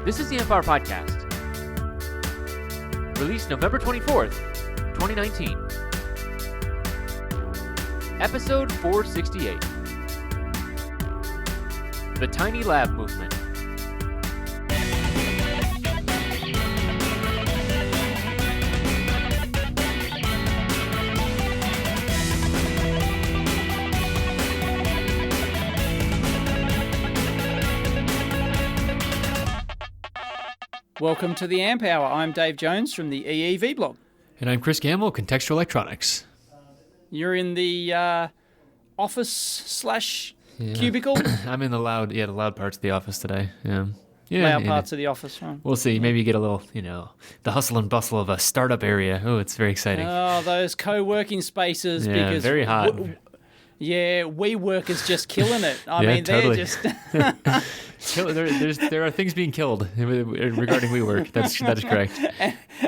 This is the Empire Podcast, released November 24th, 2019. Episode 468. The Tiny Lab Movement. Welcome to the Amp Hour. I'm Dave Jones from the EEV blog. And I'm Chris Gamble, Contextual Electronics. You're in the office / cubicle? I'm in the loud parts of the office today. Loud parts of the office, right? We'll see. Maybe you get a little, the hustle and bustle of a startup area. Oh, it's very exciting. Oh, those co-working spaces. Yeah, because very hot. WeWork is just killing it. I mean, totally. they're just... there are things being killed regarding WeWork. That's correct.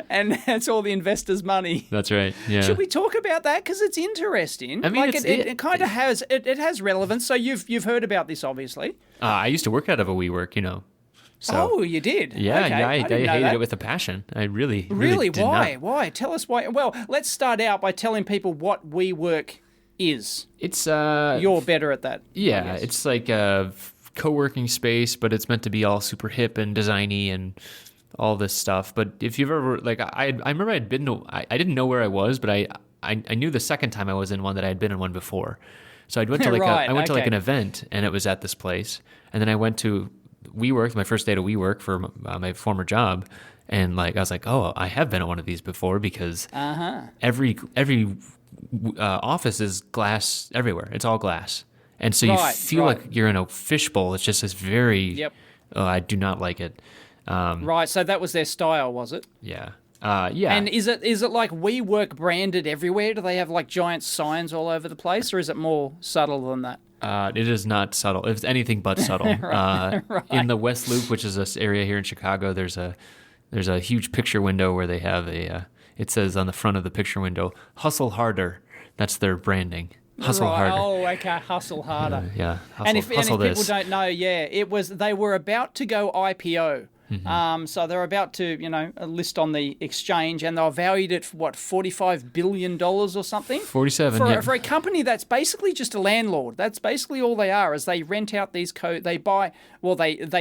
and that's all the investors' money. That's right. Yeah. Should we talk about that? Because it's interesting. I mean, it kind of has relevance. So you've heard about this, obviously. I used to work out of a WeWork, So, oh, you did? Yeah, okay. I hated it with a passion. I really did why? not. Why? Tell us why. Well, let's start out by telling people what WeWork is. It's You're better at that. Yeah, it's like a co-working space, but it's meant to be all super hip and designy and all this stuff. But if you've ever I remember I didn't know where I was, but I knew the second time I was in one that I had been in one before. So I went to to like an event, and it was at this place, and then I went to WeWork, my first day to WeWork for my former job, and I was like, oh, I have been at one of these before because every office is glass everywhere. It's all glass, and so you feel like you're in a fishbowl. It's just this very. Yep. I do not like it. Right. So that was their style, was it? Yeah. Yeah. And is it like WeWork branded everywhere? Do they have like giant signs all over the place, or is it more subtle than that? It is not subtle. It's anything but subtle. Right. In the West Loop, which is this area here in Chicago, there's a huge picture window where they have it says on the front of the picture window, "Hustle harder." That's their branding. Hustle harder. Oh, okay. Hustle harder. Yeah. And if people don't know, they were about to go IPO. Mm-hmm. So they're about to, list on the exchange, and they're valued at $45 billion or something. 47. For a company that's basically just a landlord. That's basically all they are. Is they rent out these they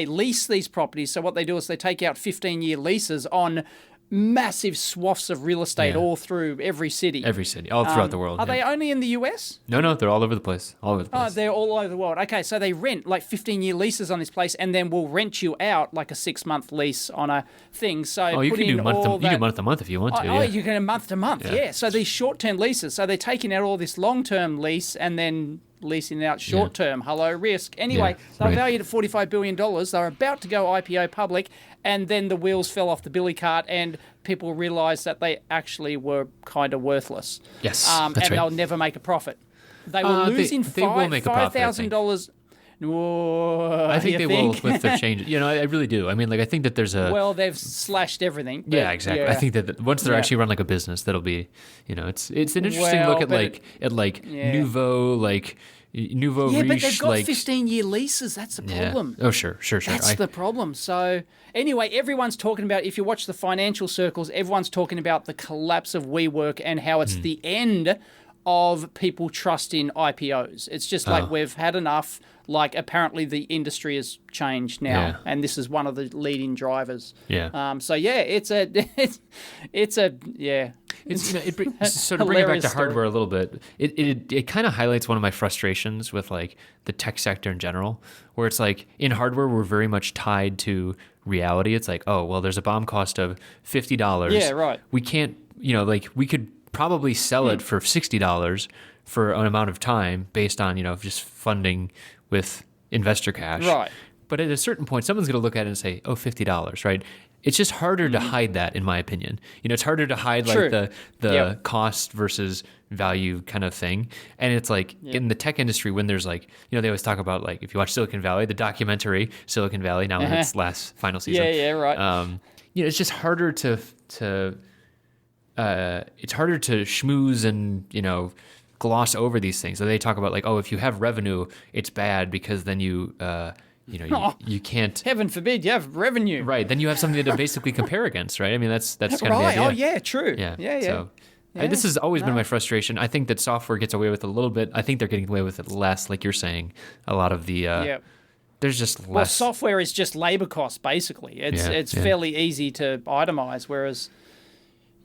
lease these properties. So what they do is they take out 15-year leases on massive swaths of real estate all through every city. All throughout the world. Are they only in the US? No, they're all over the place. Oh, they're all over the world. Okay, so they rent like 15-year leases on this place, and then will rent you out like a 6-month lease on a thing. So you can do month to month if you want to. Oh, you can month to month. Yeah. So these short-term leases. So they're taking out all this long-term lease and then leasing out short-term. Hello, risk. Anyway, they're valued at $45 billion. They're about to go IPO public, and then the wheels fell off the billy cart, and people realised that they actually were kind of worthless. Yes, and that's right. they'll never make a profit. They were losing $5,000. I think they will with the changes. I really do. I mean, I think that there's a... Well, they've slashed everything. Yeah, exactly. I think that once they're actually run like a business, that'll be, it's an interesting look at Nouveau, Nouveau Riche. Yeah, but they've got 15-year leases. That's the problem. Oh, sure. That's the problem. So anyway, everyone's talking about, if you watch the financial circles, everyone's talking about the collapse of WeWork and how it's the end of people trusting IPOs. It's just like we've had enough. Apparently the industry has changed now, and this is one of the leading drivers. Yeah. So it's sort of bringing it back to hardware a little bit. It kind of highlights one of my frustrations with the tech sector in general, where it's in hardware we're very much tied to reality. It's there's a BOM cost of $50. Yeah, right. We can't, we could probably sell it for $60 for an amount of time based on just funding with investor cash. Right. But at a certain point, someone's going to look at it and say, oh, $50, right? It's just harder to hide that, in my opinion. It's harder to hide the cost versus value kind of thing. And it's in the tech industry when there's they always talk about if you watch Silicon Valley, the documentary Silicon Valley, now in its final season. Yeah, right. It's just harder to schmooze and gloss over these things. So they talk about if you have revenue, it's bad because then you Oh. you can't. Heaven forbid you have revenue. Right. Then you have something to basically compare against, right? I mean, that's kind of the Right. idea. Oh, yeah, true. Yeah. Yeah. So, Yeah. this has always been my frustration. I think that software gets away with it a little bit. I think they're getting away with it less, like you're saying. A lot of the Yeah. there's just less. Well, software is just labor cost, basically. It's fairly easy to itemize, whereas,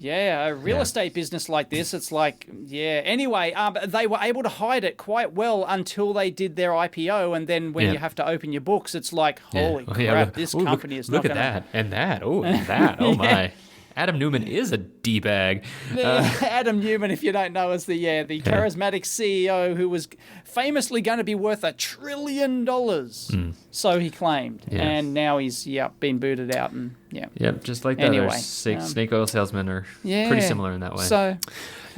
a real estate business like this, it's like, Anyway, they were able to hide it quite well until they did their IPO, and then when you have to open your books, it's like, holy crap, this company is not Look at gonna... that and that. Oh, and that. Oh my. Adam Newman is a D-bag. Adam Newman, if you don't know, is the charismatic CEO who was famously going to be worth $1 trillion. So he claimed. Yeah. And now he's been booted out. And Yep, just like that. Anyway, Snake oil salesmen are pretty similar in that way.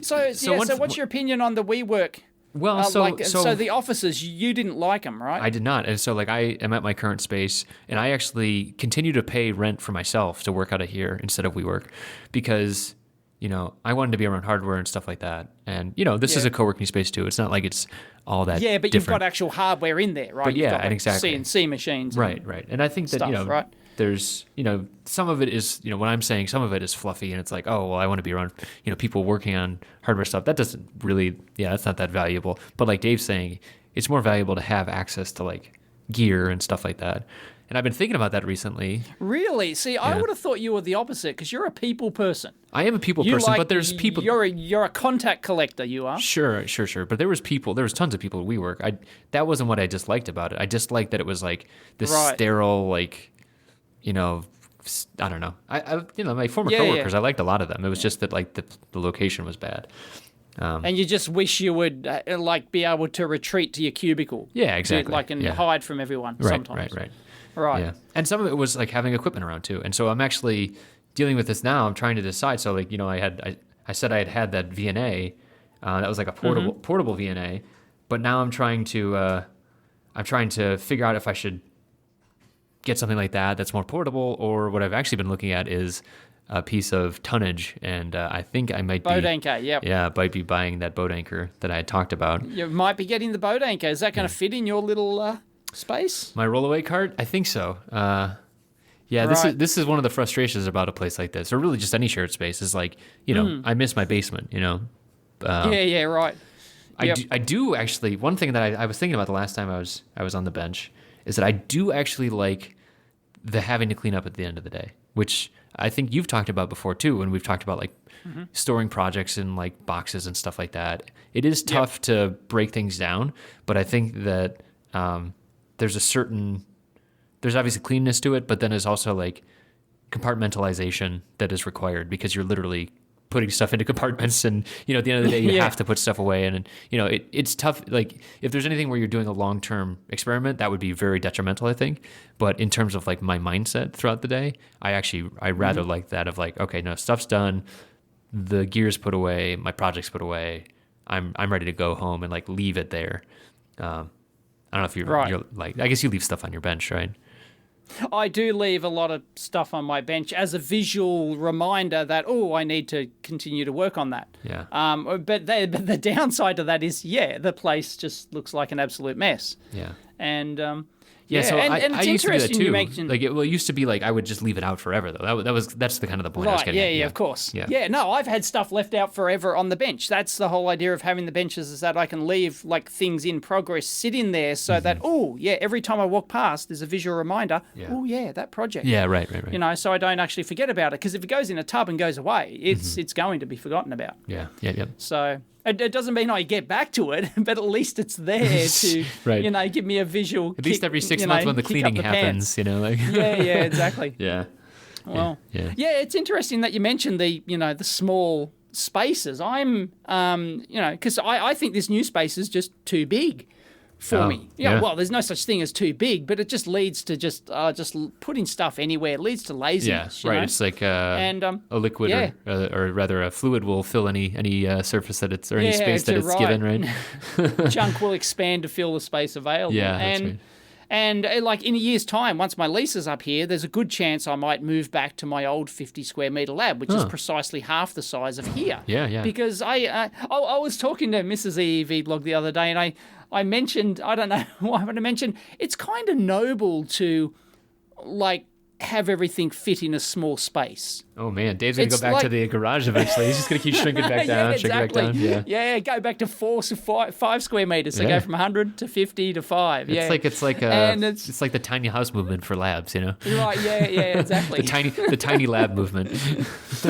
So what's your opinion on the WeWork? Well, so the offices, you didn't like them, right? I did not. And so, I am at my current space, and I actually continue to pay rent for myself to work out of here instead of WeWork because, I wanted to be around hardware and stuff like that. And, this is a co-working space too. It's not like it's all that but different. you've got actual hardware in there, right? But you've got, exactly. CNC machines. Right. And I think that, stuff, right? there's, some of it is, what I'm saying, some of it is fluffy and it's like, oh, well, I want to be around, people working on hardware stuff. That doesn't really, that's not that valuable. But like Dave's saying, it's more valuable to have access to gear and stuff like that. And I've been thinking about that recently. Really? See, I would have thought you were the opposite because you're a people person. I am a people person, but there's people. You're a contact collector, you are. Sure. But there was tons of people at WeWork. That wasn't what I disliked about it. I disliked that it was this sterile, I don't know. My former coworkers, I liked a lot of them. It was just that the location was bad. And you just wish you would be able to retreat to your cubicle. Yeah, exactly. And hide from everyone sometimes. Right. Yeah. And some of it was having equipment around too. And so I'm actually dealing with this now. I'm trying to decide. So I said I had that VNA. That was like a portable VNA. But now I'm trying to figure out if I should get something like that that's more portable, or what I've actually been looking at is a piece of tonnage, and I think I might boat anchor, yep. Yeah, might be buying that boat anchor that I had talked about. You might be getting the boat anchor. Is that going to fit in your little space? My rollaway cart? I think so. This is one of the frustrations about a place like this, or really just any shared space, is I miss my basement, Right. I do actually, one thing that I was thinking about the last time I was on the bench is that I do actually like the having to clean up at the end of the day, which I think you've talked about before too, when we've talked about storing projects in boxes and stuff like that. It is tough to break things down, but I think that there's obviously cleanness to it, but then there's also compartmentalization that is required because you're literally putting stuff into compartments, and at the end of the day you have to put stuff away, and it's tough. If there's anything where you're doing a long-term experiment, that would be very detrimental, I think. But in terms of my mindset throughout the day, I rather like that of okay, no, stuff's done, the gear's put away, my project's put away, I'm ready to go home and leave it there. I don't know if you're I guess you leave stuff on your bench, right? I do leave a lot of stuff on my bench as a visual reminder that, I need to continue to work on that. Yeah. But the downside to that is, the place just looks like an absolute mess. Yeah. And so and I it's used to do that too. You mentioned, it used to be I would just leave it out forever though. That's the kind of the point I was right? getting at. Yeah, of course. Yeah. No, I've had stuff left out forever on the bench. That's the whole idea of having the benches, is that I can leave things in progress sit in there, so that every time I walk past, there's a visual reminder. Yeah. That project. Yeah, right. So I don't actually forget about it, because if it goes in a tub and goes away, it's going to be forgotten about. Yeah. So it doesn't mean I get back to it, but at least it's there to, give me a visual. At least every 6 months when the cleaning happens, Yeah, exactly. Yeah. Well, it's interesting that you mentioned the small spaces. I'm, because I think this new space is just too big for me. Well, there's no such thing as too big, but it just leads to just putting stuff anywhere. It leads to laziness. Yeah, right. It's a liquid, or rather a fluid will fill any surface that it's, or any space that it's given, right? Junk will expand to fill the space available. Yeah, that's right. And in a year's time, once my lease is up here, there's a good chance I might move back to my old 50 square meter lab, which is precisely half the size of here. Yeah. Because I was talking to Mrs. EEV blog the other day, and I mentioned, I don't know why, but I mentioned it's kind of noble to like have everything fit in a small space. Oh man, Dave's gonna It's go back like- to the garage eventually. He's just gonna keep shrinking back down, shrinking back down. Yeah. Go back to 5 square meters. So Yeah. go from 100 to 50 to 5. Yeah, It's like And it's like the tiny house movement for labs, you know. right. Yeah, exactly. The tiny lab movement.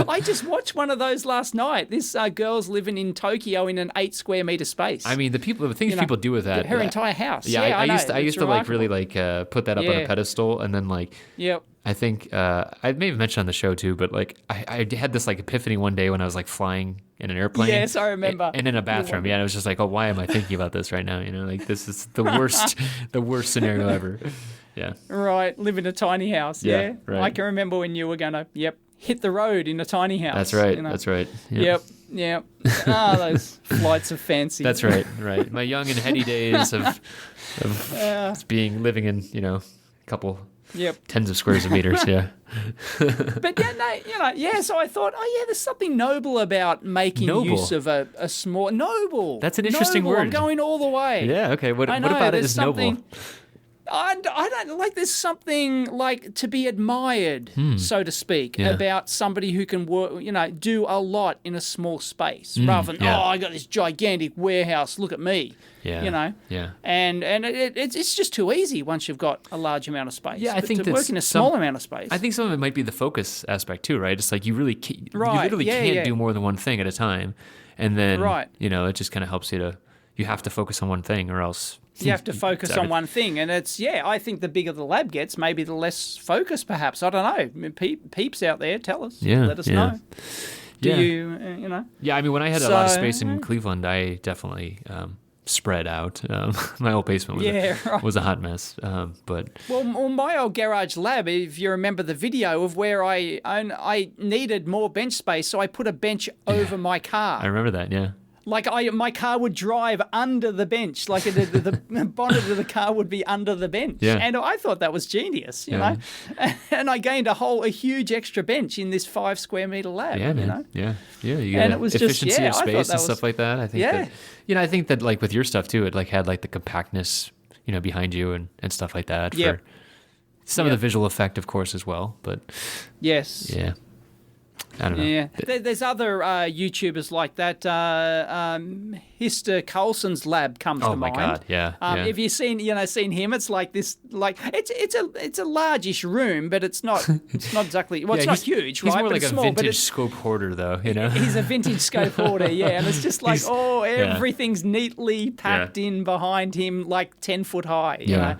I just watched one of those last night. This girl's living in Tokyo in an 8 square meter space. I mean, the things people do with that. her entire house. Yeah, I know. I used It's to like really remarkable. like put that up on Yeah. a pedestal, and then like Yep. I think I may have mentioned on the show too, but like I had this like epiphany one day when I was like flying in an airplane. Yes, I remember. And in a bathroom. Yeah, and I was just like, oh, why am I thinking about this right now? You know, like this is the worst scenario ever. Yeah. Right. Live in a tiny house. Yeah, Yeah. right. I can remember when you were gonna. Yep. Hit the road in a tiny house. That's right. you know. That's right. Yeah. Yep. Those flights of fancy. That's right. Right. My young and heady days of living in, you know, a couple Yep. tens of squares of meters. Yeah. But yeah, no, so I thought, there's something noble about making Noble? use of a small noble. That's an interesting Noble, I'm word. going all the way. Yeah. Okay. What I know, about it there's is noble? something- I don't like. There's something like to be admired, so to speak, Hmm. Yeah. about somebody who can work. Do a lot in a small space, rather than yeah. I got this gigantic warehouse. Look at me. Yeah. Yeah. And it's just too easy once you've got a large amount of space. Yeah, I But think to that's work in a some- small amount of space. I think some of it might be the focus aspect too, right? It's like you really you Right, literally yeah, can't yeah. do more than one thing at a time, and then Right. it just kind of helps you have to focus on one thing, or else you have to focus on one thing, and I think the bigger the lab gets, maybe the less focus, perhaps. I don't know. I mean, peeps out there, tell us. Yeah, Let us yeah. know. Do Yeah. you, Yeah, I mean, when I had a lot of So- space in Cleveland, I definitely spread out. My old basement was right. was a hot mess, but Well, my old garage lab, if you remember the video of where I needed more bench space, so I put a bench over my car. I remember that. Yeah, Like my car would drive under the bench, like the bonnet of the car would be under the bench, Yeah. and I thought that was genius, you Yeah. know. And I gained a huge extra bench in this 5 square meter lab. yeah, man, You know? yeah. You get And it was just- efficiency yeah, of I thought space that and stuff was- like that. I think Yeah. that I think that like with your stuff too, it like had like the compactness, behind you and stuff like that. Yep. For some of Yep. the visual effect, of course, as well. But Yes. yeah, I don't know. Yeah, there's other YouTubers like that. Hister Coulson's lab comes Oh to my mind. God, yeah, yeah. Have you seen him? It's like this, like it's a largish room, but it's not exactly. Well, it's Yeah, not he's- huge, He's right? more But like it's a small, but vintage it's scope hoarder, though. he's a vintage scope hoarder, yeah, and it's just like He's- everything's neatly packed in behind him, like 10 foot high, you Yeah. know,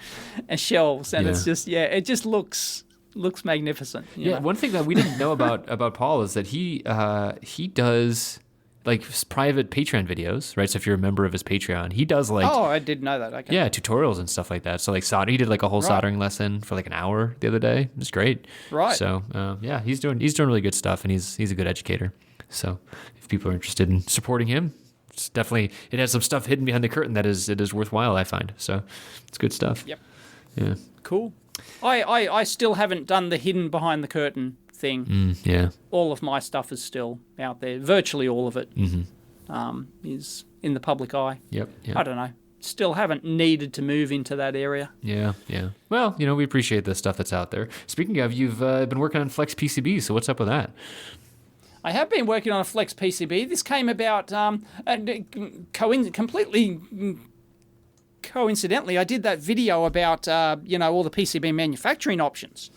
and shelves, and it's Yeah. just it just looks magnificent. you Yeah, know? one thing that we didn't know about Paul is that he does like private Patreon videos, right? So if you're a member of his Patreon, he does like Oh, I didn't know that. Okay. yeah, tutorials and stuff like that. So like solder, he did like a whole soldering lesson for like an hour the other day. It was great. Right. So yeah, he's doing really good stuff, and he's a good educator. So if people are interested in supporting him, it's definitely it has some stuff hidden behind the curtain that is worthwhile, I find. So it's good stuff. Yep. Yeah. Cool. I still haven't done the hidden behind the curtain thing. Yeah. All of my stuff is still out there. Virtually all of it Mm-hmm. is in the public eye. Yep. I don't know. Still haven't needed to move into that area. Yeah. Well, we appreciate the stuff that's out there. Speaking of, you've been working on Flex PCB, so what's up with that? I have been working on a Flex PCB. This came about completely coincidentally. I did that video about all the PCB manufacturing options,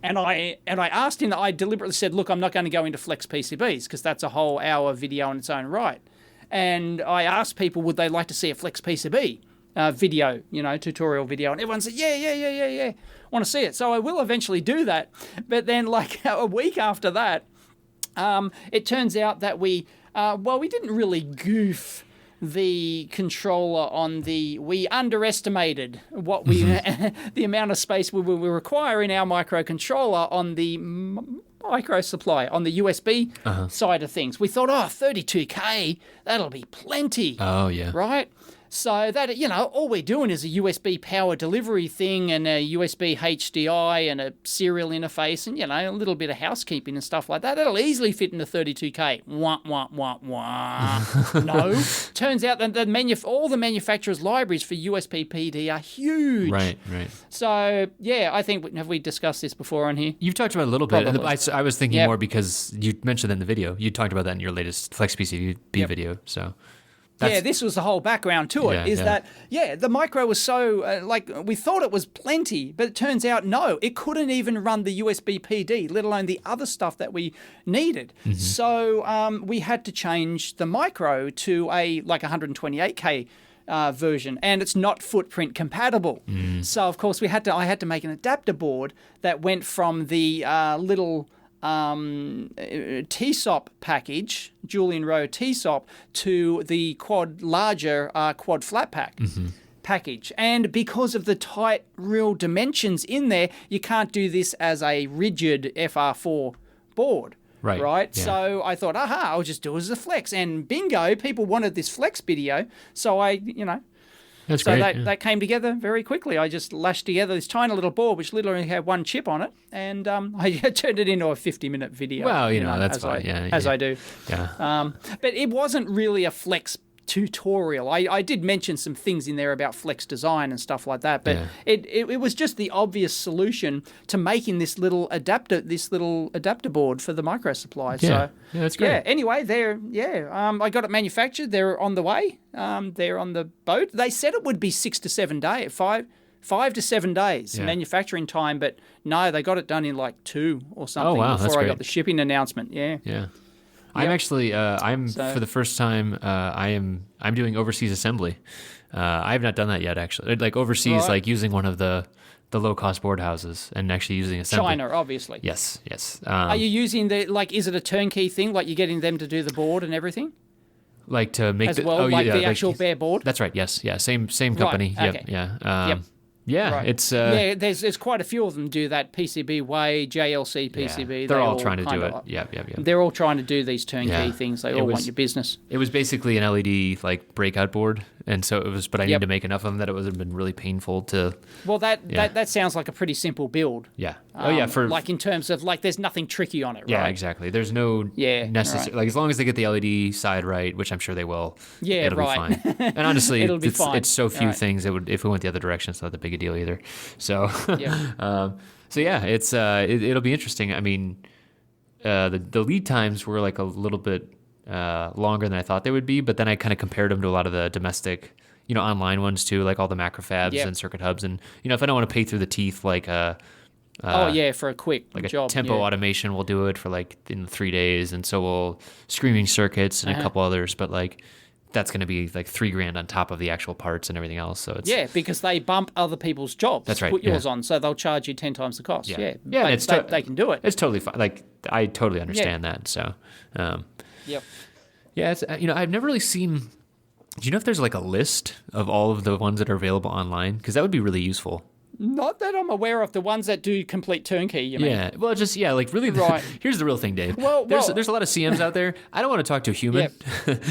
and I asked him. I deliberately said, "Look, I'm not going to go into Flex PCBs because that's a whole hour video in its own right." And I asked people, would they like to see a Flex PCB video, tutorial video, and everyone said, yeah, want to see it. So I will eventually do that. But then, like a week after that, it turns out that we didn't really goof the controller we underestimated what we the amount of space we require in our microcontroller on the micro supply on the USB side of things. We thought, 32K, that'll be plenty. Oh yeah. Right? So that, all we're doing is a USB power delivery thing and a USB HDI and a serial interface and, a little bit of housekeeping and stuff like that. That'll easily fit into 32K. Wah, wah, wah, wah. No. Turns out that all the manufacturers' libraries for USB PD are huge. Right. So, yeah, I think, have we discussed this before on here? You've talked about it a little bit. Probably. I was thinking more because you mentioned that in the video. You talked about that in your latest Flex PCB video, so... This was the whole background to it, that the micro was so, we thought it was plenty, but it turns out, no, it couldn't even run the USB PD, let alone the other stuff that we needed. Mm-hmm. So we had to change the micro to a 128K version, and it's not footprint compatible. So, of course, I had to make an adapter board that went from the little... TSOP package, Julian Rowe TSOP, to the larger quad flat pack package. And because of the tight real dimensions in there, you can't do this as a rigid FR4 board. Right? Yeah. So I thought, I'll just do it as a flex. And bingo, people wanted this flex video. So That's so great. that came together very quickly. I just lashed together this tiny little board, which literally had one chip on it, and I turned it into a 50-minute video. Well, that's fine. As I do. Yeah. But it wasn't really a flex tutorial. I did mention some things in there about flex design and stuff like that, but it was just the obvious solution to making this little adapter board for the micro supply. Yeah. So That's great. Yeah. Anyway, I got it manufactured. They're on the way. They're on the boat. They said it would be 6 to 7 days, 5 to 7 days manufacturing time, but no, they got it done in 2 or something before I got the shipping announcement. Yeah. Yeah. I'm actually, for the first time, I'm doing overseas assembly. I have not done that yet, actually. Overseas, using one of the low-cost board houses and actually using assembly. China, obviously. Yes. Are you using is it a turnkey thing? You're getting them to do the board and everything? To make the actual bare board? That's right, yes. Yeah, same company. Right. Okay. Yep, yeah. Yep. Yeah, right. It's there's quite a few of them do that PCB way, JLC PCB. Yeah, they're all trying to do it. Yeah. They're all trying to do these turnkey things. They all want your business. It was basically an LED breakout board, and so it was. But I needed to make enough of them that it would have been really painful to. Well, that sounds like a pretty simple build. Yeah. For in terms of there's nothing tricky on it. Right? Yeah, exactly. there's no necessary as long as they get the LED side right, which I'm sure they will. Yeah, it'll be fine. And honestly, it'll be fine. It's so few things. It would if it went the other direction, it's not that big a deal either. So it'll be interesting. I mean, the lead times were a little bit longer than I thought they would be, but then I kind of compared them to a lot of the domestic, online ones too, all the macrofabs and circuit hubs, and if I don't want to pay through the teeth for a quick job, a Tempo Automation will do it for in 3 days, and so will Screaming Circuits and a couple others, but that's going to be $3,000 on top of the actual parts and everything else. So it's because they bump other people's jobs. That's right. Put yours on, so they'll charge you 10 times the cost. Yeah. They can do it. It's totally fine. I totally understand that. So, yep. Yeah, it's I've never really seen. Do you know if there's a list of all of the ones that are available online? Because that would be really useful. Not that I'm aware of. The ones that do complete turnkey, you mean? Yeah. Well, just really. Right. Here's the real thing, Dave. Well, there's a lot of CMs out there. I don't want to talk to a human. Yep.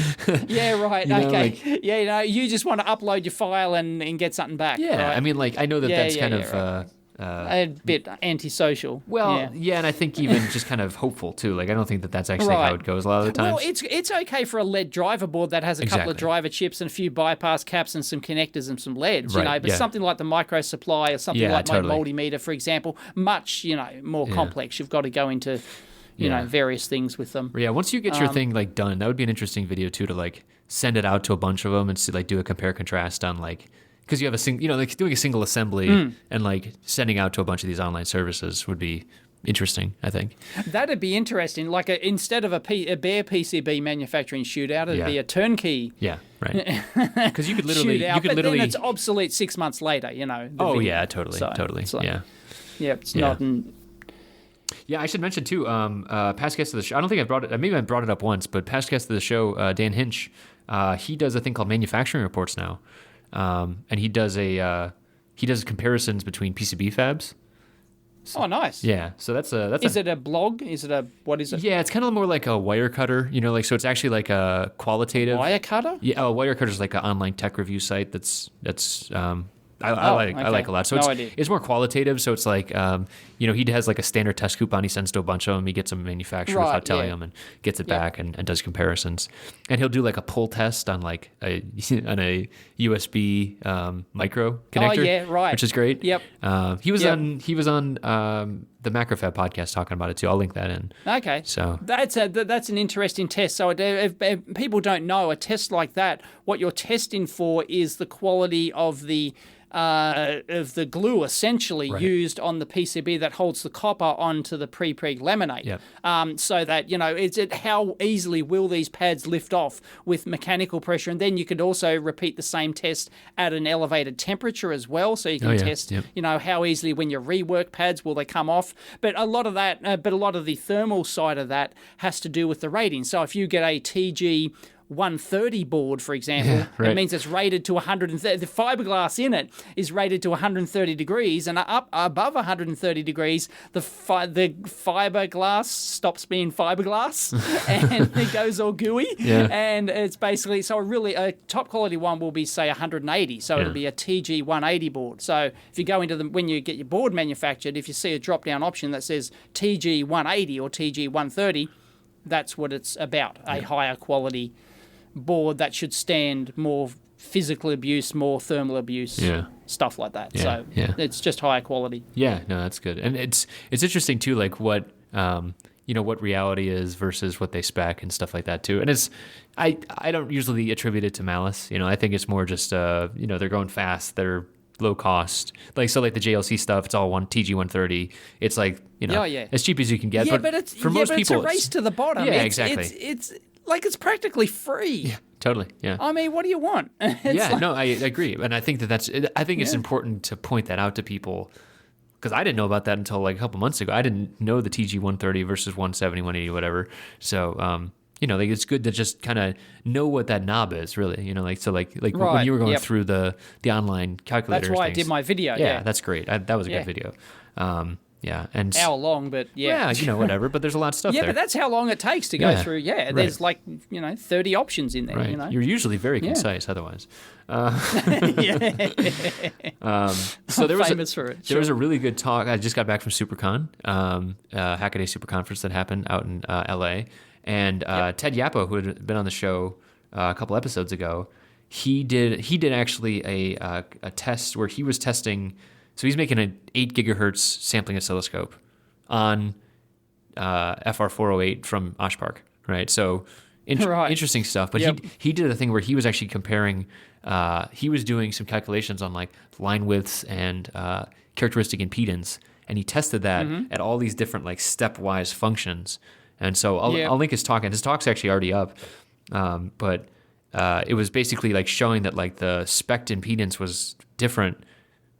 Yeah. Right. Okay. You just want to upload your file and get something back. Yeah. Right? I mean, I know that's kind of. Right. A bit antisocial. Well, and I think even just kind of hopeful too. I don't think that's actually how it goes a lot of the times. Well, it's okay for a LED driver board that has a couple of driver chips and a few bypass caps and some connectors and some LEDs, but something like the micro supply or something my multimeter, for example, much, more complex. You've got to go into, various things with them. Yeah, once you get your thing done, that would be an interesting video too to send it out to a bunch of them and see, do a compare contrast on because you have doing a single assembly and sending out to a bunch of these online services would be interesting, I think. That'd be interesting. Instead of a bare PCB manufacturing shootout, it'd be a turnkey. Yeah, right. Because you could literally, then it's obsolete 6 months later. Totally. It's not. Yeah, I should mention too. Past guest of the show. I don't think I've brought it. Maybe I brought it up once, but past guest of the show, Dan Hinch, he does a thing called manufacturing reports now. And he does comparisons between PCB fabs. Oh, nice. Yeah, so that's Is it a blog? Is it a what is it? yeah, it's kind of more like a wire cutter, like so it's actually like a qualitative. Wire cutter? Yeah, Wirecutter is like an online tech review site I okay. like a lot. So No idea. it's more qualitative. So it's like he has like a standard test coupon. He sends to a bunch of them. He gets them manufactured Right, without telling yeah. them and gets it back and does comparisons. And he'll do like a pull test on like on a USB micro connector. Oh, yeah, right. Which is great. Yep. He was Yep. on the Macrofab podcast talking about it too. I'll link that in. Okay. So that's an interesting test. So if people don't know, a test like that, what you're testing for is the quality of the glue essentially used on the PCB that holds the copper onto the pre-preg laminate. Yep. So that, how easily will these pads lift off with mechanical pressure? And then you could also repeat the same test at an elevated temperature as well. So you can test, Yep. how easily when you rework pads will they come off. But a lot of the thermal side of that has to do with the rating. So if you get a TG 130 board, for example, right. it means it's rated to 130. The fiberglass in it is rated to 130 degrees, and up above 130 degrees, the fiberglass stops being fiberglass, and it goes all gooey. Yeah. And it's basically a top quality one will be say 180, so it'll be a TG 180 board. So if you go into when you get your board manufactured, if you see a drop down option that says TG 180 or TG 130, that's what it's about, a higher quality board that should stand more physical abuse, more thermal abuse, stuff like that. So it's just higher quality. Yeah, no, that's good. And it's interesting too, like what what reality is versus what they spec and stuff like that too. And I don't usually attribute it to malice. I think it's more just they're going fast, they're low cost. Like the JLC stuff, it's all TG 130. It's like as cheap as you can get. Yeah, but it's for most people, it's a race to the bottom. Yeah, exactly. It's like it's practically free. Yeah, totally. Yeah. I mean, what do you want? I agree, and I think it's important to point that out to people because I didn't know about that until like a couple months ago. I didn't know the TG 130 versus 170, 180, whatever. So it's good to just kind of know what that knob is, really. When you were going through the online calculators. That's why I did my video. Yeah, that's great. That was a good video. And hour long, but whatever. But there's a lot of stuff there. Yeah, but that's how long it takes to go through. Yeah, there's 30 options in there. Right. You're usually very concise otherwise. So there was a really good talk. I just got back from SuperCon, Hackaday Super Conference that happened out in LA, and Ted Yapo, who had been on the show a couple episodes ago, he did actually a test where he was testing. So he's making an 8 gigahertz sampling oscilloscope on FR408 from Oshpark, right? So interesting stuff. But he did a thing where he was actually comparing. He was doing some calculations on like line widths and characteristic impedance, and he tested that at all these different like stepwise functions. And so I'll link his talk, and his talk's actually already up. But it was basically like showing that like the spec impedance was different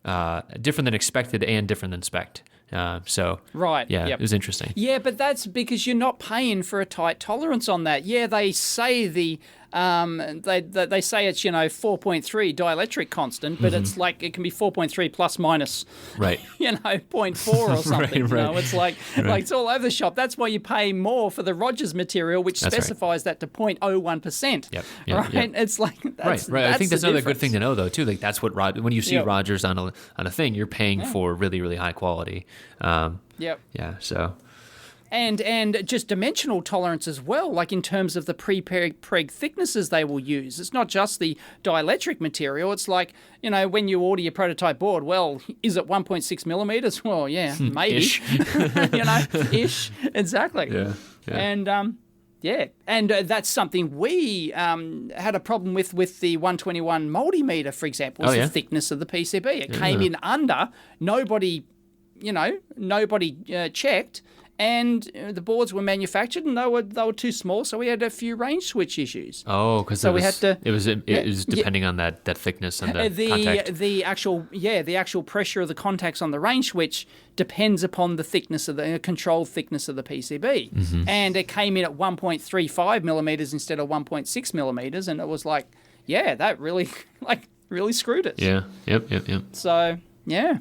than expected and different than spec'd. It was interesting. Yeah, but that's because you're not paying for a tight tolerance on that. Yeah, they say they say it's 4.3 dielectric constant, but it's like it can be 4.3 plus minus, right? 0.4 or something. right. It's like it's all over the shop. That's why you pay more for the Rogers material, which specifies that to 0.01%. Yep. Right. Yep. It's like that's, right. I think that's another good thing to know though too. Like that's what when you see Yep. Rogers on a thing, you're paying for really really high quality. Yep. Yeah. So. And just dimensional tolerance as well, like in terms of the pre-preg thicknesses they will use. It's not just the dielectric material. It's like, when you order your prototype board, well, is it 1.6 millimeters? Well, yeah, maybe. Ish. Ish. Exactly. Yeah. And, and that's something we had a problem with the 121 multimeter, for example, was the thickness of the PCB. It came in under, nobody checked, and the boards were manufactured and they were too small, so we had a few range switch issues. Oh, because so it was depending on that thickness and the contact. The actual pressure of the contacts on the range switch depends upon the thickness of the controlled thickness of the PCB, and it came in at 1.35 millimeters instead of 1.6 millimeters, and it was like, that really really screwed us. Yeah. Yep. So yeah.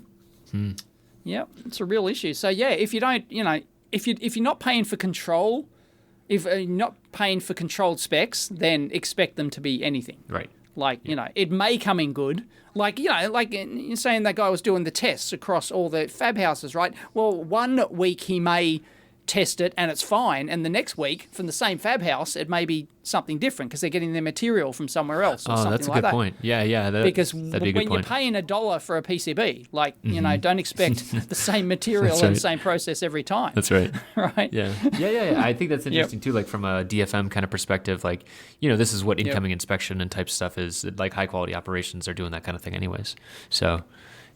Yep, it's a real issue. So yeah, if you don't, if you're not paying for control, if you're not paying for controlled specs, then expect them to be anything. Right. Like, it may come in good. Like, like you're saying that guy was doing the tests across all the fab houses, right? Well, one week he may test it and it's fine, and the next week from the same fab house it may be something different because they're getting their material from somewhere else or something that's a like good that. point. Yeah, Because that'd be a good when you're point. paying $1 for a PCB, like, don't expect the same material That's and right. the same process every time. That's right. Right? Yeah. I think that's interesting too. Like from a DFM kind of perspective, like, this is what incoming inspection and type stuff is. Like high quality operations are doing that kind of thing anyways. So,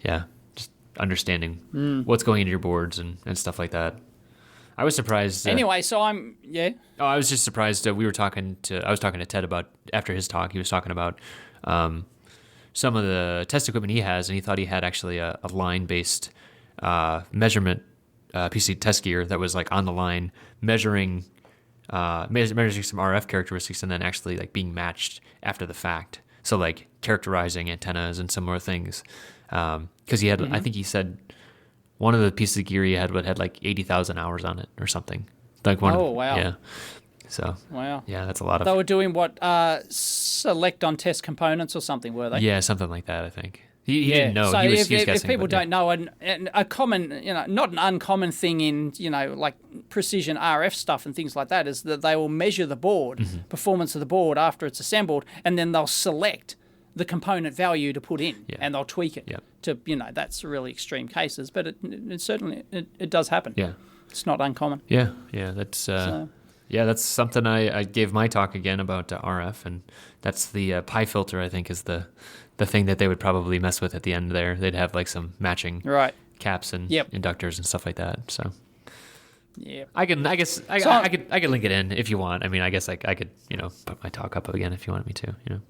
yeah, just understanding what's going into your boards and stuff like that. I was surprised. Anyway, so I was just surprised. I was talking to Ted about after his talk. He was talking about some of the test equipment he has, and he thought he had actually a line-based measurement PC test gear that was like on the line measuring some RF characteristics and then actually like being matched after the fact. So like characterizing antennas and similar things. Because he had, I think he said. One of the pieces of gear he had had like 80,000 hours on it or something. Like one. Oh, wow. Yeah. So. Wow. Yeah, that's a lot of. They were doing what? Select on test components or something, were they? Yeah, something like that, I think. He didn't know. So he was if guessing, people but yeah. don't know, and a common, not an uncommon thing in, like precision RF stuff and things like that is that they will measure the board, performance of the board after it's assembled, and then they'll select the component value to put in, and they'll tweak it to, that's really extreme cases, but it certainly it does happen. Yeah. It's not uncommon. Yeah, that's that's something I gave my talk again about RF, and that's the pi filter. I think is the thing that they would probably mess with at the end there. They'd have like some matching caps and inductors and stuff like that. So yeah, I guess I could link it in if you want. I mean, I guess I could put my talk up again if you wanted me to.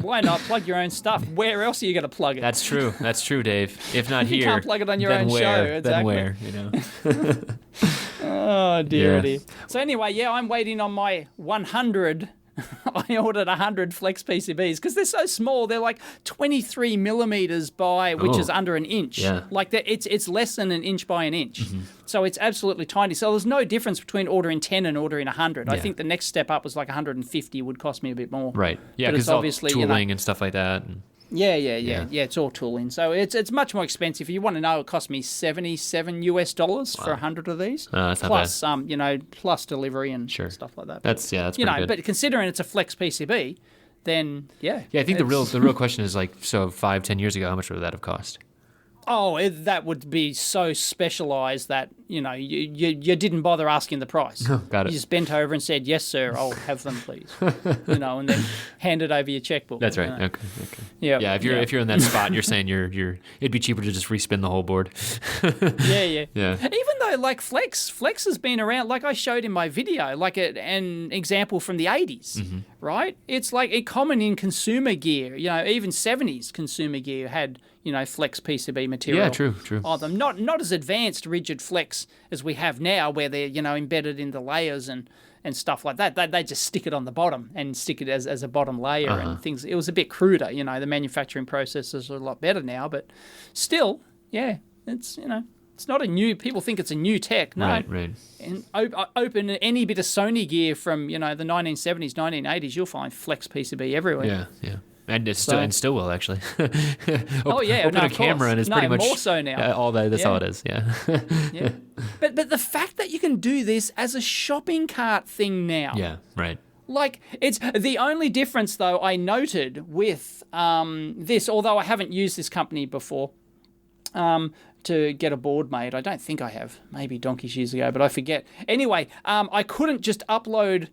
Why not plug your own stuff? Where else are you going to plug it? That's true, Dave. If not here, you can't plug it on your then own where? show. Exactly. Then where? Oh dear, dear. So anyway, I'm waiting on my 100. I ordered 100 Flex PCBs because they're so small. They're like 23 millimeters by, which is under an inch. Yeah. Like it's less than an inch by an inch. So it's absolutely tiny. So there's no difference between ordering 10 and ordering 100. I think the next step up was like 150 would cost me a bit more. Right. Yeah, because obviously tooling and stuff like that. And Yeah, it's all tooling. So it's much more expensive. If you want to know, it cost me $77 for 100 of these. That's not plus bad. plus delivery and stuff like that. That's pretty good. But considering it's a Flex PCB, then yeah. Yeah, I think the real question is like, so 5-10 years ago, how much would that have cost? Oh, that would be so specialised that, you didn't bother asking the price. Got it. You just bent over and said, "Yes, sir, I'll have them, please." And then handed over your checkbook. That's right. Okay. Yeah. Yeah, if you're in that spot, you're saying it'd be cheaper to just respin the whole board. Yeah. Yeah. Even though like Flex has been around, like I showed in my video, like an example from the 80s, right? It's like common in consumer gear. Even 70s consumer gear had Flex PCB material. Yeah, true. On them. Not as advanced rigid Flex as we have now, where they're embedded in the layers and stuff like that. They just stick it on the bottom and stick it as a bottom layer and things. It was a bit cruder. The manufacturing processes are a lot better now, but still, yeah, it's it's not a new. People think it's a new tech. No, right. And open any bit of Sony gear from the 1970s, 1980s, you'll find Flex PCB everywhere. Yeah. And still will actually. Open a camera and it's pretty much more so now. All that. That's all it is. Yeah. Yeah. But the fact that you can do this as a shopping cart thing now. Yeah. Right. Like, it's the only difference though I noted with this, although I haven't used this company before to get a board made. I don't think I have. Maybe donkeys years ago, but I forget. Anyway, I couldn't just upload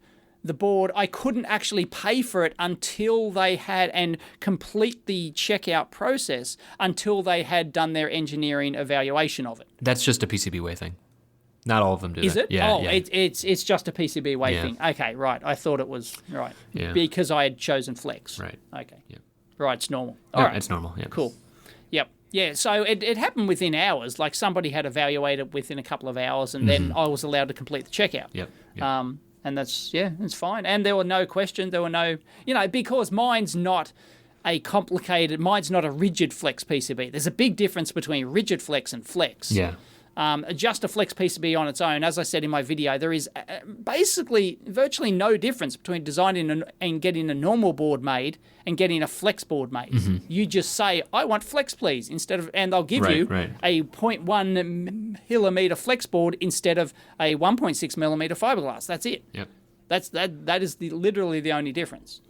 the board. I couldn't actually pay for it until they had and complete the checkout process until they had done their engineering evaluation of it. That's just a PCBWay thing. Not all of them do Is that. it? Yeah. Oh, it's just a PCBWay thing. Okay, right. I thought it was right. Yeah. Because I had chosen Flex. Right. Okay. Yeah. Right, it's normal. Yeah, All right. it's normal. Yeah. Cool. Yep. Yeah, so it happened within hours. Like somebody had evaluated within a couple of hours, and then I was allowed to complete the checkout. Yep. And that's it's fine. And there were no questions. There were no, because mine's not a complicated. Mine's not a rigid flex PCB. There's a big difference between rigid flex and flex. Yeah. Just a flex PCB on its own, as I said in my video, there is basically virtually no difference between designing and getting a normal board made and getting a flex board made. You just say, I want flex, please, and they'll give you a 0.1 millimeter flex board instead of a 1.6 millimeter fiberglass. That's it. Yep. That is literally the only difference.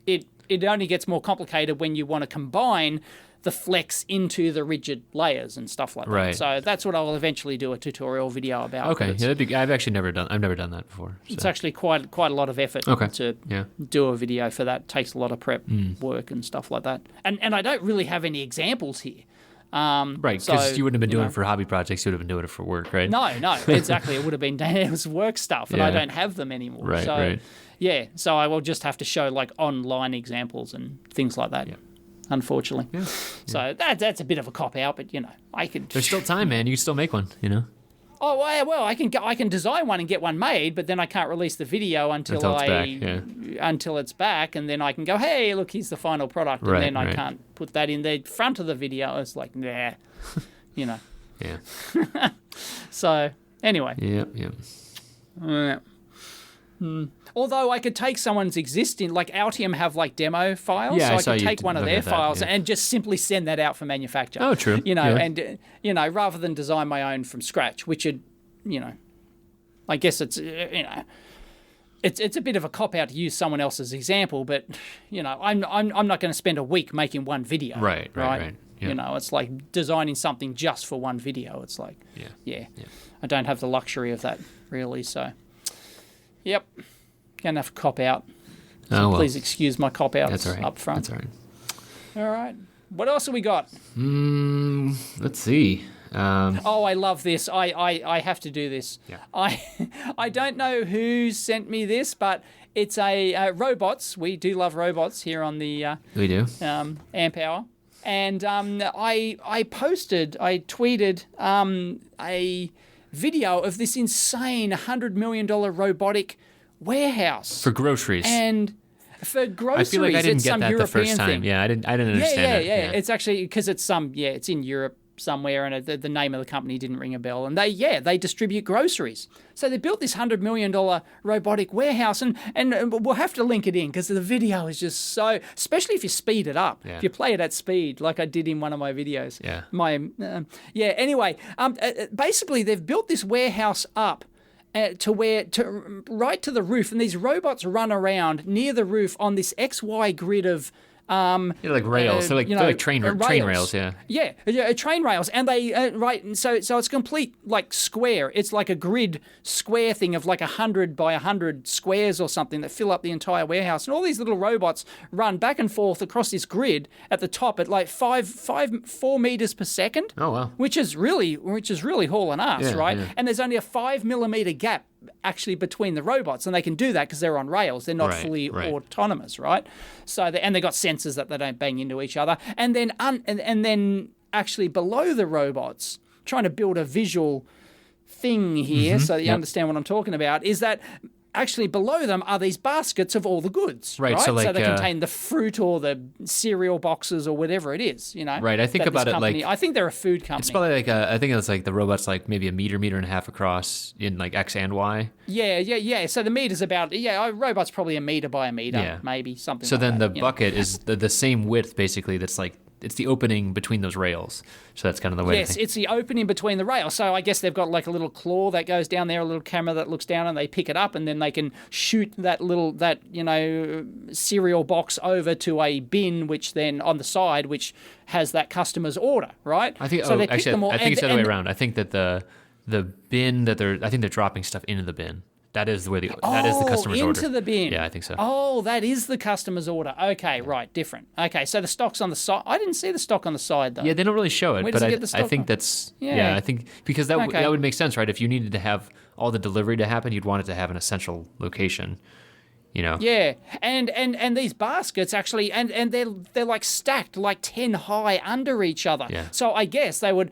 It only gets more complicated when you want to combine the flex into the rigid layers and stuff like that. So that's what I'll eventually do a tutorial video about. Okay, yeah, I've never done that before. So. It's actually quite a lot of effort to do a video for that. It takes a lot of prep work and stuff like that. And I don't really have any examples here. Right, because you wouldn't have been doing it for hobby projects, you would have been doing it for work, right? No, exactly. It would have been, it was work stuff, and I don't have them anymore. Right. Yeah, so I will just have to show like online examples and things like that. Yeah. Unfortunately. Yeah. So that's a bit of a cop out, but I could. There's still time, man. You can still make one. Oh well, I can design one and get one made, but then I can't release the video until it's back, and then I can go, hey, look, here's the final product, and then I can't put that in the front of the video. It's like, nah, Yeah. So anyway. Yeah. Although I could take someone's existing, like Altium have like demo files, so I could take one of their files and just simply send that out for manufacture. Oh, true. And rather than design my own from scratch, which would, I guess it's it's a bit of a cop out to use someone else's example, but I'm not going to spend a week making one video. Right. Yeah. It's like designing something just for one video. It's like, I don't have the luxury of that really. So, yep. Gonna have to cop out. So please excuse my cop outs up front. That's all right. All right. What else have we got? Let's see. I love this. I have to do this. Yeah. I don't know who sent me this, but it's a robots. We do love robots here on the we do. Amp Hour. And I tweeted a video of this insane $100 million robotic warehouse for groceries. And for groceries, I feel like I didn't get that the first time. Thing. Yeah, I didn't understand it. Yeah. It's actually because it's in Europe somewhere, and the name of the company didn't ring a bell. And they distribute groceries. So they built this $100 million robotic warehouse, and we'll have to link it in because the video is just so, especially if you speed it up. Yeah. If you play it at speed, like I did in one of my videos. Yeah. Anyway, basically they've built this warehouse up right to the roof, and these robots run around near the roof on this XY grid of like rails. They're like train rails. Train rails, and they so it's complete like square. It's like a grid square thing of like 100 by 100 squares or something that fill up the entire warehouse, and all these little robots run back and forth across this grid at the top at like 4 meters per second. Oh wow! Which is really hauling ass, right? Yeah. And there's only a 5 millimeter gap actually between the robots, and they can do that because they're on rails. They're not fully autonomous, right? So they got sensors that they don't bang into each other, and then and then actually below the robots, trying to build a visual thing here so that you understand what I'm talking about, is that actually below them are these baskets of all the goods, right? So they contain the fruit or the cereal boxes or whatever it is, Right. I think about it like, I think they're a food company. It's probably like I think it's like the robot's like maybe a meter and a half across in like X and Y. Yeah. So the meter's about a robot's probably a meter by a meter, maybe something. So like then that, the bucket is the same width basically. That's like it's the opening between those rails. So that's kind of the way. Yes, it's the opening between the rails. So I guess they've got like a little claw that goes down there, a little camera that looks down, and they pick it up, and then they can shoot that cereal box over to a bin, which then on the side, which has that customer's order, right? I think. I think it's the other way around. I think that the bin that they're dropping stuff into the bin. That is the customer's order. Into the bin. Yeah, I think so. Oh, that is the customer's order. Okay, right, different. Okay, so the stock's on the side. I didn't see the stock on the side though. Yeah, they don't really show it, Where but does it get the stock I think from? that's I think because that would make sense, right? If you needed to have all the delivery to happen, you'd want it to have an essential location. Yeah, and these baskets actually, and they're like stacked like 10 high under each other. Yeah. So I guess they would,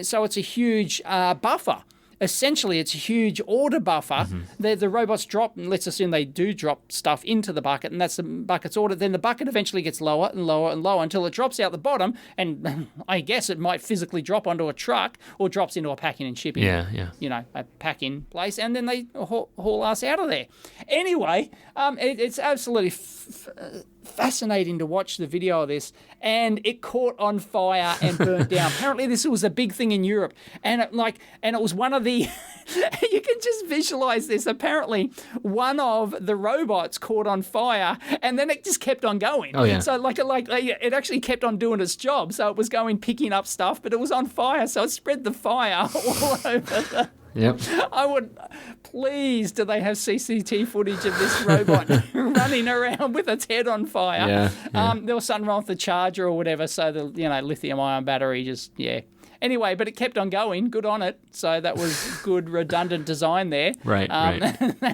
so it's a huge buffer. essentially it's a huge order buffer. The robots drop, and let's assume they do drop stuff into the bucket, and that's the bucket's order. Then the bucket eventually gets lower and lower and lower until it drops out the bottom, and I guess it might physically drop onto a truck or drops into a packing and shipping, Yeah. a pack-in place, and then they haul us out of there. Anyway, it's absolutely fascinating to watch the video of this, and it caught on fire and burnt down. Apparently, this was a big thing in Europe, and it was one of the. You can just visualize this. Apparently, one of the robots caught on fire, and then it just kept on going. Oh yeah. So it actually kept on doing its job. So it was going picking up stuff, but it was on fire. So it spread the fire all over the. Yep. I would, please, do they have CCTV footage of this robot running around with its head on fire? Yeah. There was something wrong with the charger or whatever, so the lithium-ion battery just. Anyway, but it kept on going. Good on it. So that was good redundant design there. Right. And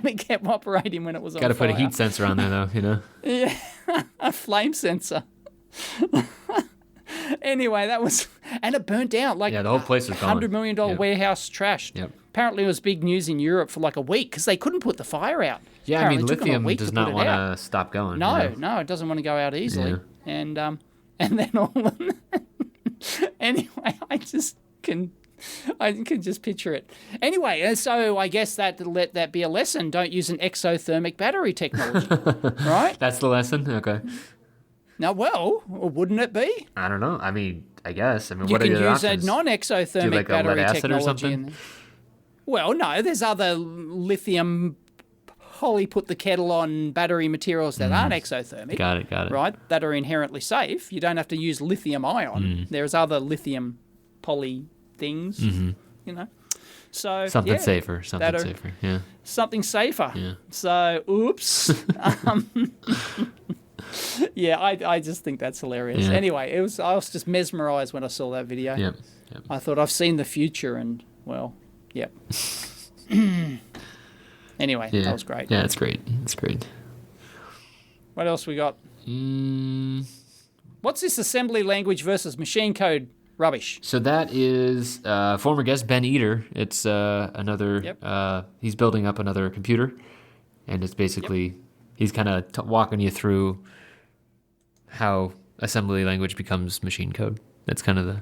it kept operating when it was on fire. Got to put a heat sensor on there, though. Yeah, a flame sensor. Anyway, that was, and it burnt down like the whole place was gone. $100 million warehouse trashed. Yep. Apparently, it was big news in Europe for like a week because they couldn't put the fire out. Yeah, Apparently, it took them a lithium week does to not put it want out. to stop going. No, it doesn't want to go out easily. Yeah. And then all of them. Anyway, I can just picture it. Anyway, so I guess let that be a lesson. Don't use an exothermic battery technology, right? That's the lesson? Okay. Now, well, wouldn't it be? I don't know. I mean, I guess. I mean, You what are can the use options? a non-exothermic like a battery lead acid or technology. something? Well, no, there's other lithium put the kettle on battery materials that aren't exothermic. Got it. Right, that are inherently safe. You don't have to use lithium ion. There's other lithium poly things, So Something safer. Yeah. Something safer. Yeah. So, oops. Yeah, I just think that's hilarious. Yeah. Anyway, I was just mesmerized when I saw that video. Yep. I thought I've seen the future, and well, yep. Anyway, Yeah. that was great. Yeah, it's great. It's great. What else we got? What's this assembly language versus machine code rubbish? So that is former guest Ben Eater. It's another. Yep. He's building up another computer, and it's basically he's kind of walking you through how assembly language becomes machine code. That's kind of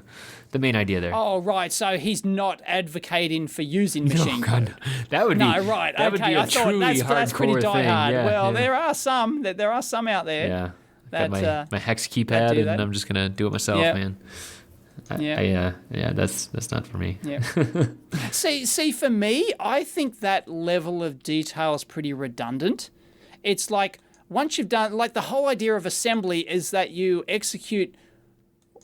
the main idea there. Oh, right. So he's not advocating for using machine God, code. that would be Right. That would Okay, be a I thought truly that's pretty hardcore thing. diehard. Yeah, Well, yeah. there are some out there. Yeah. That, Got my hex that keypad, do and that. I'm just gonna do it myself, Yeah. man. Yeah. That's not for me. Yeah. See, for me, I think that level of detail is pretty redundant. It's like once you've done, like the whole idea of assembly is that you execute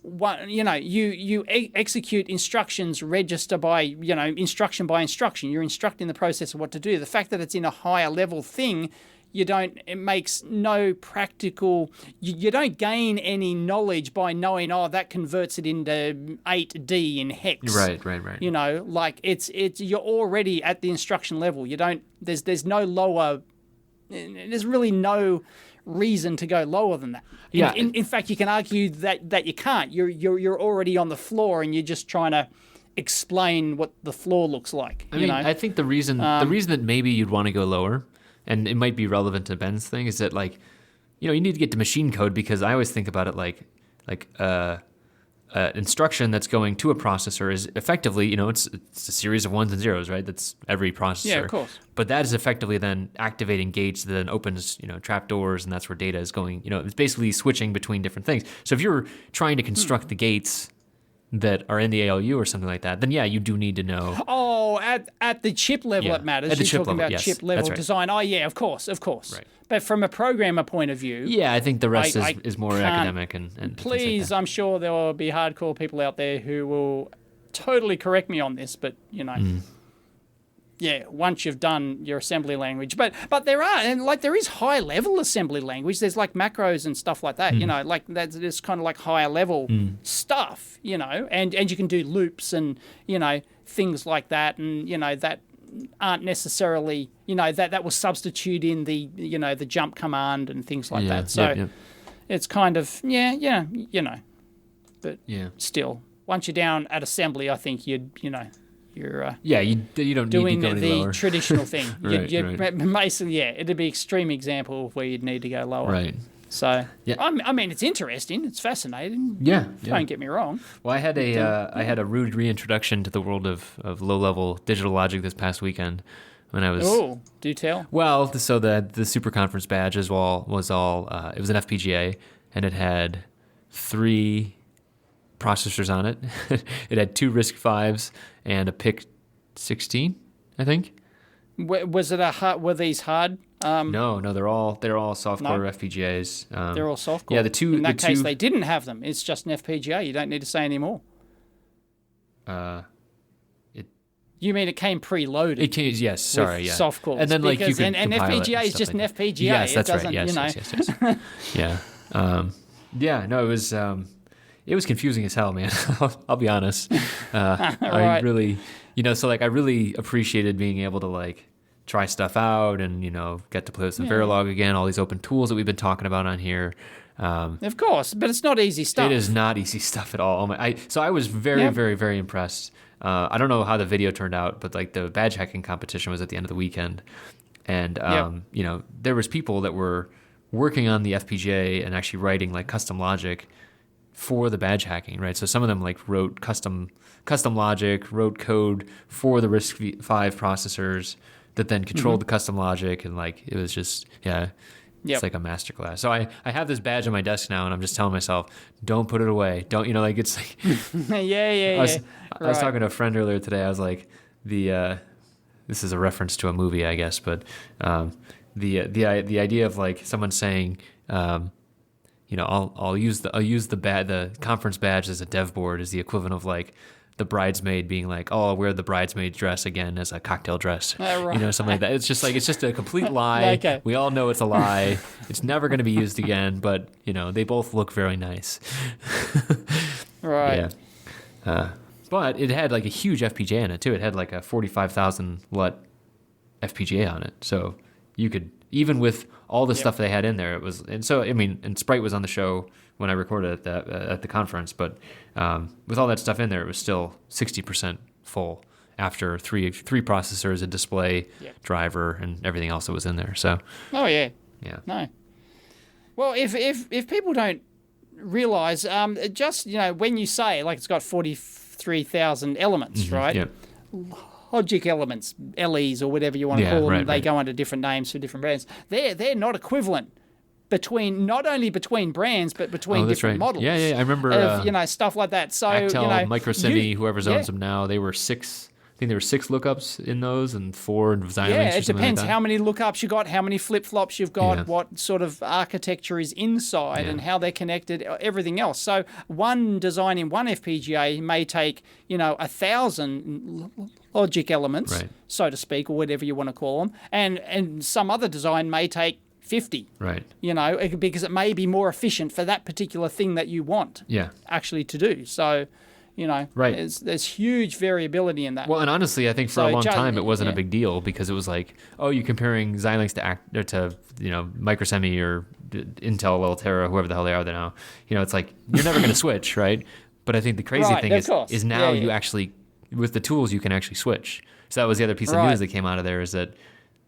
one, you execute instructions register by, instruction by instruction. You're instructing the processor what to do. The fact that it's in a higher level thing, it makes no practical, you don't gain any knowledge by knowing, that converts it into 8D in hex. Right. Like it's you're already at the instruction level. There's no lower, there's really no reason to go lower than that. Yeah. In fact, you can argue that you can't. You're already on the floor and you're just trying to explain what the floor looks like. I think the reason that maybe you'd want to go lower, and it might be relevant to Ben's thing, is that you need to get to machine code, because I always think about it like instruction that's going to a processor is effectively, it's a series of ones and zeros, right? That's every processor. Yeah, of course. But that is effectively then activating gates that then opens, trap doors, and that's where data is going. It's basically switching between different things. So if you're trying to construct the gates that are in the ALU or something like that, then yeah, you do need to know. Oh, at the chip level it matters. At the You're chip talking level, about yes. chip level That's right. design. Oh yeah, of course. Right. But from a programmer point of view, Yeah, I think the rest I is more can't- academic and things like please, that. I'm sure there will be hardcore people out there who will totally correct me on this, but yeah, once you've done your assembly language, but there is high level assembly language. There's like macros and stuff like that. Like that's kind of like higher level stuff. And you can do loops and things like that, and that aren't necessarily that will substitute in the the jump command and things like that. So it's kind of but Yeah. still, once you're down at assembly, I think you'd you're Yeah, you don't doing need to go any the lower. traditional thing. Right, Basically, yeah, it'd be extreme example of where you'd need to go lower. Right. So, Yeah. I mean, it's interesting. It's fascinating. Yeah. Don't get me wrong. Well, I had a rude reintroduction to the world of low-level digital logic this past weekend when I was. Oh, do tell. Well, so the Super Conference badge was all it was an FPGA, and it had 3 processors on it. It had 2 RISC-Vs and a PIC-16, I think. Was it were these hard? No, they're all softcore FPGAs. They're all softcore. Yeah, the two. In that case, they didn't have them. It's just an FPGA. You don't need to say any more. You mean it came preloaded? It came, yes. Sorry, with yeah. soft cores. And then like you Because could an compile it FPGA and is stuff just like an that. FPGA. Yes, that's it right. doesn't, Yes, yes. Yeah. Yeah. No, it was confusing as hell, man. I'll be honest. I Right. really, so like I really appreciated being able to like try stuff out and get to play with some Verilog again. All these open tools that we've been talking about on here. Of course, but it's not easy stuff. It is not easy stuff at all. So I was very, very, very impressed. I don't know how the video turned out, but like the badge hacking competition was at the end of the weekend, and there was people that were working on the FPGA and actually writing like custom logic for the badge hacking, right? So some of them like wrote custom logic, wrote code for the RISC-V processors that then controlled the custom logic, and like it was just It's like a masterclass. So I have this badge on my desk now, and I'm just telling myself, don't put it away. Don't, it's like... I was talking to a friend earlier today. I was like, this is a reference to a movie, I guess, but the idea of like someone saying, I'll use the conference badge as a dev board is the equivalent of like the bridesmaid being like, oh, I'll wear the bridesmaid dress again as a cocktail dress, something like that. It's just a complete lie. Okay. We all know it's a lie. It's never going to be used again, but they both look very nice. Right. Yeah. But it had like a huge FPGA in it too. It had like a 45,000 LUT FPGA on it. So you could, even with all the stuff they had in there, and Sprite was on the show when I recorded at the conference, but with all that stuff in there, it was still 60% full after three processors, a display, driver, and everything else that was in there. So. Oh yeah. Yeah. No. Well, if people don't realize, just when you say like it's got 43,000 elements, right? Yeah. Logic elements, LEs or whatever you want to call them, they right. go under different names for different brands. They're not equivalent not only between brands but between different models. Yeah, I remember. Stuff like that. So Actel, Microsemi, whoever owns them now, they were 6. I think there were 6 lookups in those and 4 Xilinx. Yeah, it depends like how many lookups you got, how many flip-flops you've got, what sort of architecture is inside and how they're connected, everything else. So one design in one FPGA may take, 1,000 logic elements, so to speak, or whatever you want to call them, and some other design may take 50. Right. Because it may be more efficient for that particular thing that you want actually to do. So... there's huge variability in that. Well, and honestly, I think for a long time it wasn't a big deal because it was like, oh, you're comparing Xilinx to Microsemi or Intel, Altera, whoever the hell they are now. It's like you're never going to switch, right? But I think the crazy thing is now you actually, with the tools, you can actually switch. So that was the other piece of news that came out of there is that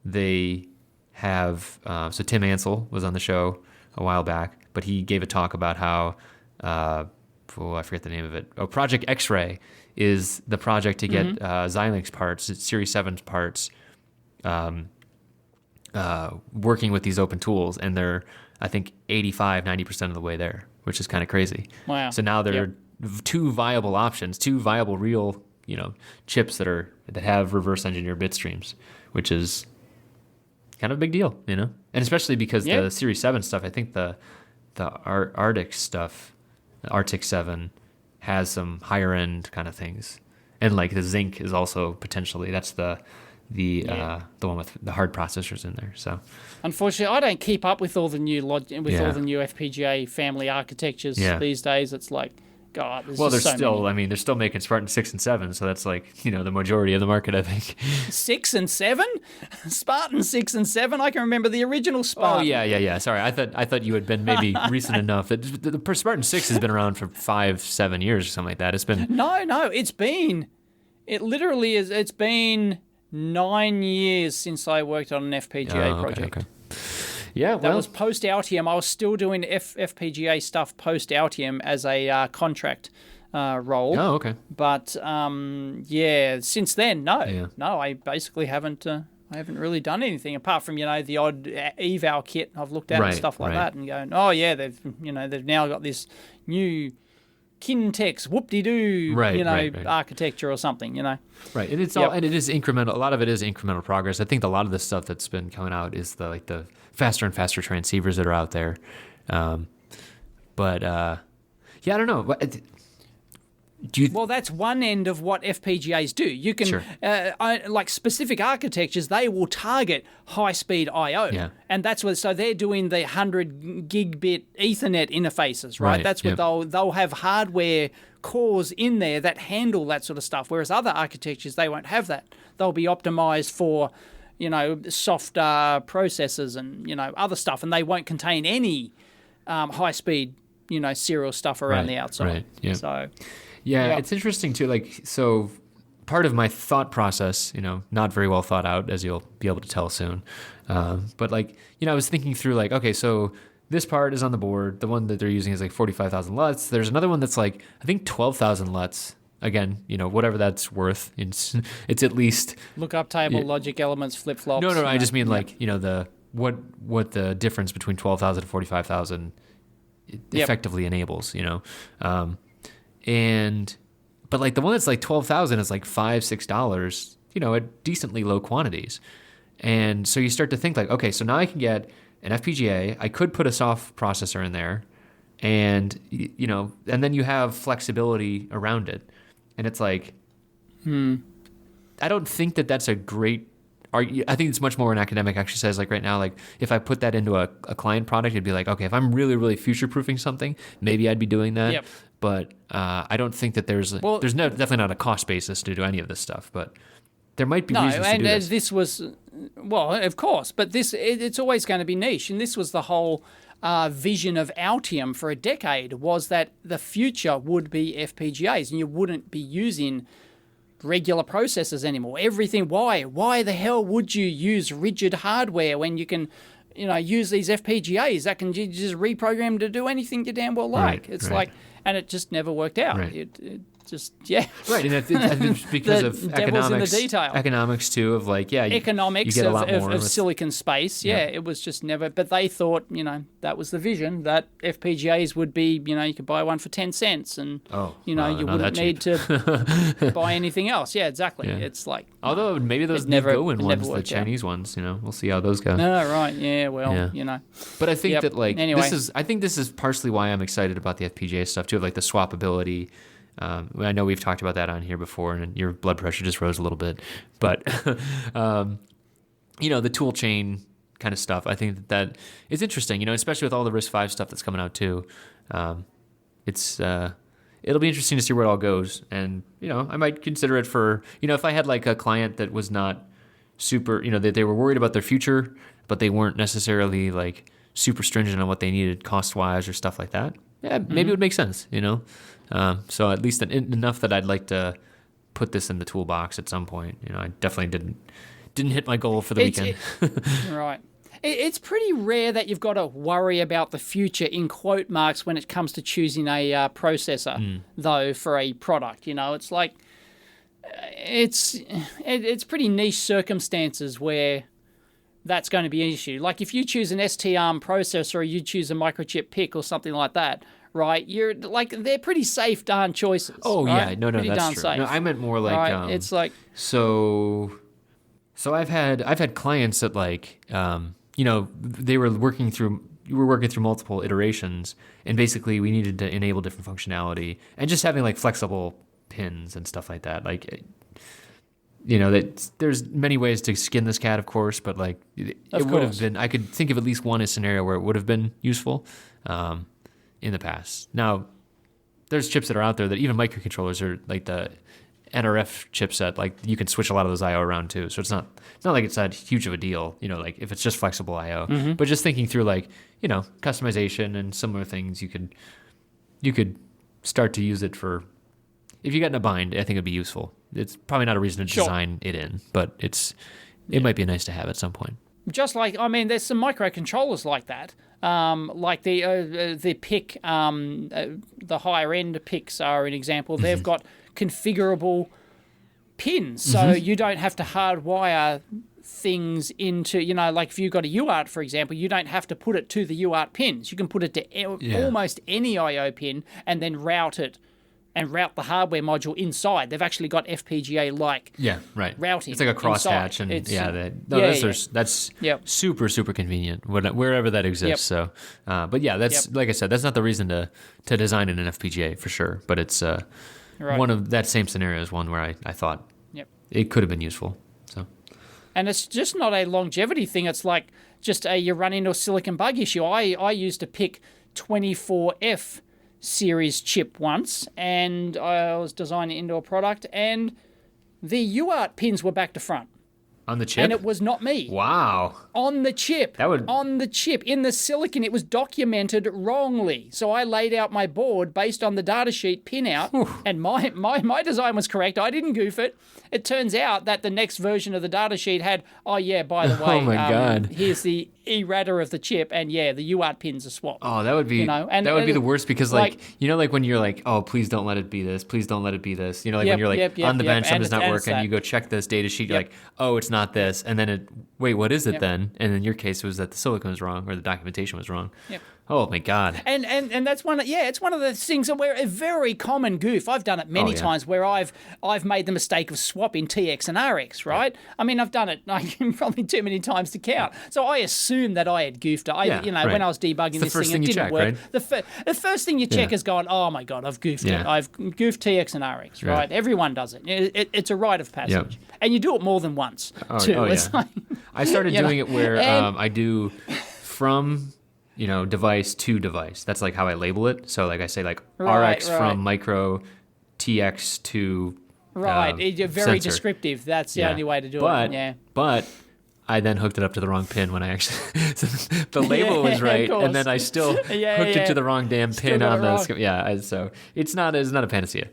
they have. So Tim Ansel was on the show a while back, but he gave a talk about how. I forget the name of it. Oh, Project X-Ray is the project to get Xilinx parts, Series 7 parts, working with these open tools, and they're, I think, 85-90% of the way there, which is kind of crazy. Wow. So now there are 2 viable options, 2 viable real, chips that have reverse engineer bit streams, which is kind of a big deal, and especially because the Series 7 stuff, I think the Arctic stuff. Arctic 7 has some higher end kind of things, and like the Zinc is also potentially that's the one with the hard processors in there. So unfortunately, I don't keep up with all the new all the new FPGA family architectures these days. It's like, God, they're still making Spartan 6 and 7, so that's like the majority of the market, I think. 6 and 7, Spartan 6 and 7. I can remember the original Spartan. Oh yeah. Sorry, I thought you had been maybe recent enough. The Spartan 6 has been around for 5-7 years or something like that. It's been no. It literally is. It's been 9 years since I worked on an FPGA project. Okay. Yeah, That was post Altium. I was still doing FPGA stuff post Altium as a contract role. Oh, okay. But since then, no, Yeah. no, I basically haven't. I haven't really done anything apart from the odd eval kit I've looked at and stuff like that, and going, oh yeah, they've now got this new Kintex whoop-de-doo, architecture or something, Right, and it's all, and it is incremental. A lot of it is incremental progress. I think a lot of the stuff that's been coming out is the faster and faster transceivers that are out there. I don't know. Well, that's one end of what FPGAs do. You can, like specific architectures, they will target high-speed I/O, and that's what. So they're doing the 100 gigabit Ethernet interfaces, right? That's what they'll have hardware cores in there that handle that sort of stuff. Whereas other architectures, they won't have that. They'll be optimized for, softer processors and other stuff, and they won't contain any high-speed, serial stuff around the outside. Right. Yeah. So. Yeah, it's interesting too. Like, so part of my thought process, not very well thought out, as you'll be able to tell soon. But I was thinking through like, okay, so this part is on the board. The one that they're using is like 45,000 LUTs. There's another one that's like, I think 12,000 LUTs. Again, whatever that's worth. It's at least lookup table, logic elements, flip flops. No. I just mean like, what the difference between 12,000 and 45,000 effectively enables. But like the one that's like 12,000 is like $5-6, at decently low quantities. And so you start to think like, okay, so now I can get an FPGA. I could put a soft processor in there, and and then you have flexibility around it. And it's like, I don't think that that's a great. I think it's much more an academic exercise. Like right now, like if I put that into a client product, it'd be like, okay, if I'm really, really future-proofing something, maybe I'd be doing that. Yep. But I don't think that there's definitely not a cost basis to do any of this stuff. But there might be reasons to do this. And this was, well, of course, but it's always going to be niche. And this was the whole vision of Altium for a decade, was that the future would be FPGAs, and you wouldn't be using regular processors anymore. Everything. Why the hell would you use rigid hardware when you can, use these FPGAs that can just reprogram to do anything you damn well like? It's like, and it just never worked out. Right. It just, Right, and it's because of economics. In the detail. Economics too, of like, economics you get a lot more of silicon space. It was just never. But they thought, that was the vision, that FPGAs would be, you could buy one for 10 cents, and you wouldn't need to buy anything else. Yeah, exactly. Yeah. It's like, although maybe those Go-in ones, the Chinese ones, we'll see how those go. No, right, yeah, well, But I think that like anyway. this is partially why I'm excited about the FPGA stuff too, like the swappability. I know we've talked about that on here before, and your blood pressure just rose a little bit. But, the tool chain kind of stuff, I think that is interesting, especially with all the RISC-V stuff that's coming out too. It'll be interesting to see where it all goes. And, I might consider it for, if I had like a client that was not super, that they were worried about their future, but they weren't necessarily like super stringent on what they needed cost-wise or stuff like that. Yeah, maybe it would make sense, So at least enough that I'd like to put this in the toolbox at some point. I definitely didn't hit my goal for the weekend. Right. It's pretty rare that you've got to worry about the future in quote marks when it comes to choosing a processor, though, for a product. It's like it's pretty niche circumstances where that's going to be an issue. Like if you choose an ST-ARM processor, or you choose a microchip PIC or something like that, right? You're like, they're pretty safe darn choices. Oh right? yeah, no, pretty that's darn true. Safe. No, I meant more like right? It's like so I've had clients that like we were working through multiple iterations, and basically we needed to enable different functionality and just having like flexible pins and stuff like that. Like that there's many ways to skin this cat, of course, but like it would have been, I could think of at least one scenario where it would have been useful in the past. Now, there's chips that are out there that even microcontrollers are like the NRF chipset, like you can switch a lot of those I/O around too. So it's not like it's that huge of a deal, like if it's just flexible I/O. But just thinking through like, customization and similar things, you could start to use it for. if you get in a bind, I think it'd be useful. It's probably not a reason to Sure. design it in, but it might be nice to have at some point. Just like, I mean, there's some microcontrollers like that. Like the PIC, the higher end PICs are an example. They've got configurable pins, so you don't have to hardwire things into, like if you've got a UART, for example, you don't have to put it to the UART pins. You can put it to almost any I/O pin and then route it and route the hardware module inside. They've actually got FPGA-like routing. It's like a crosshatch, and that's super, super convenient wherever that exists. So, but yeah, that's like I said, that's not the reason to design in an FPGA for sure. But it's one of that same scenario is one where I thought it could have been useful. So, and it's just not a longevity thing. It's like just you run into a silicon bug issue. I used to pick 24F series chip once, and I was designing into a product, and the UART pins were back to front. On the chip? And it was not me. Wow. On the chip. On the chip. In the silicon, it was documented wrongly. So I laid out my board based on the datasheet pinout, and my design was correct. I didn't goof it. It turns out that the next version of the datasheet had, by the way, oh my God. Here's the errata of the chip, and the UART pins are swapped. Oh, that would be that would be the worst, because like when you're like, oh, please don't let it be this, please don't let it be this. When you're like on the bench, something's not working, you go check this data sheet, you're like, oh, it's not this, and then wait, what is it then? And in your case, it was that the silicon was wrong or the documentation was wrong. Yep. Oh my God. And that's it's one of the things where a very common goof. I've done it many times where I've made the mistake of swapping TX and RX, right? Yeah. I mean, I've done it probably too many times to count. So I assumed that I had goofed it. When I was debugging this thing, it didn't work. Right? The first thing you check is going, oh my God, I've goofed it. I've goofed TX and RX, right? Everyone does it. It's a rite of passage. Yep. And you do it more than once, too. I started doing it where I do from device to device. That's like how I label it. So like I say like RX from micro, TX to you're very sensor. Descriptive. That's the only way to do it. Yeah. But I then hooked it up to the wrong pin when I actually the label was right, and then I still hooked it to the wrong damn pin on the so it's not a panacea.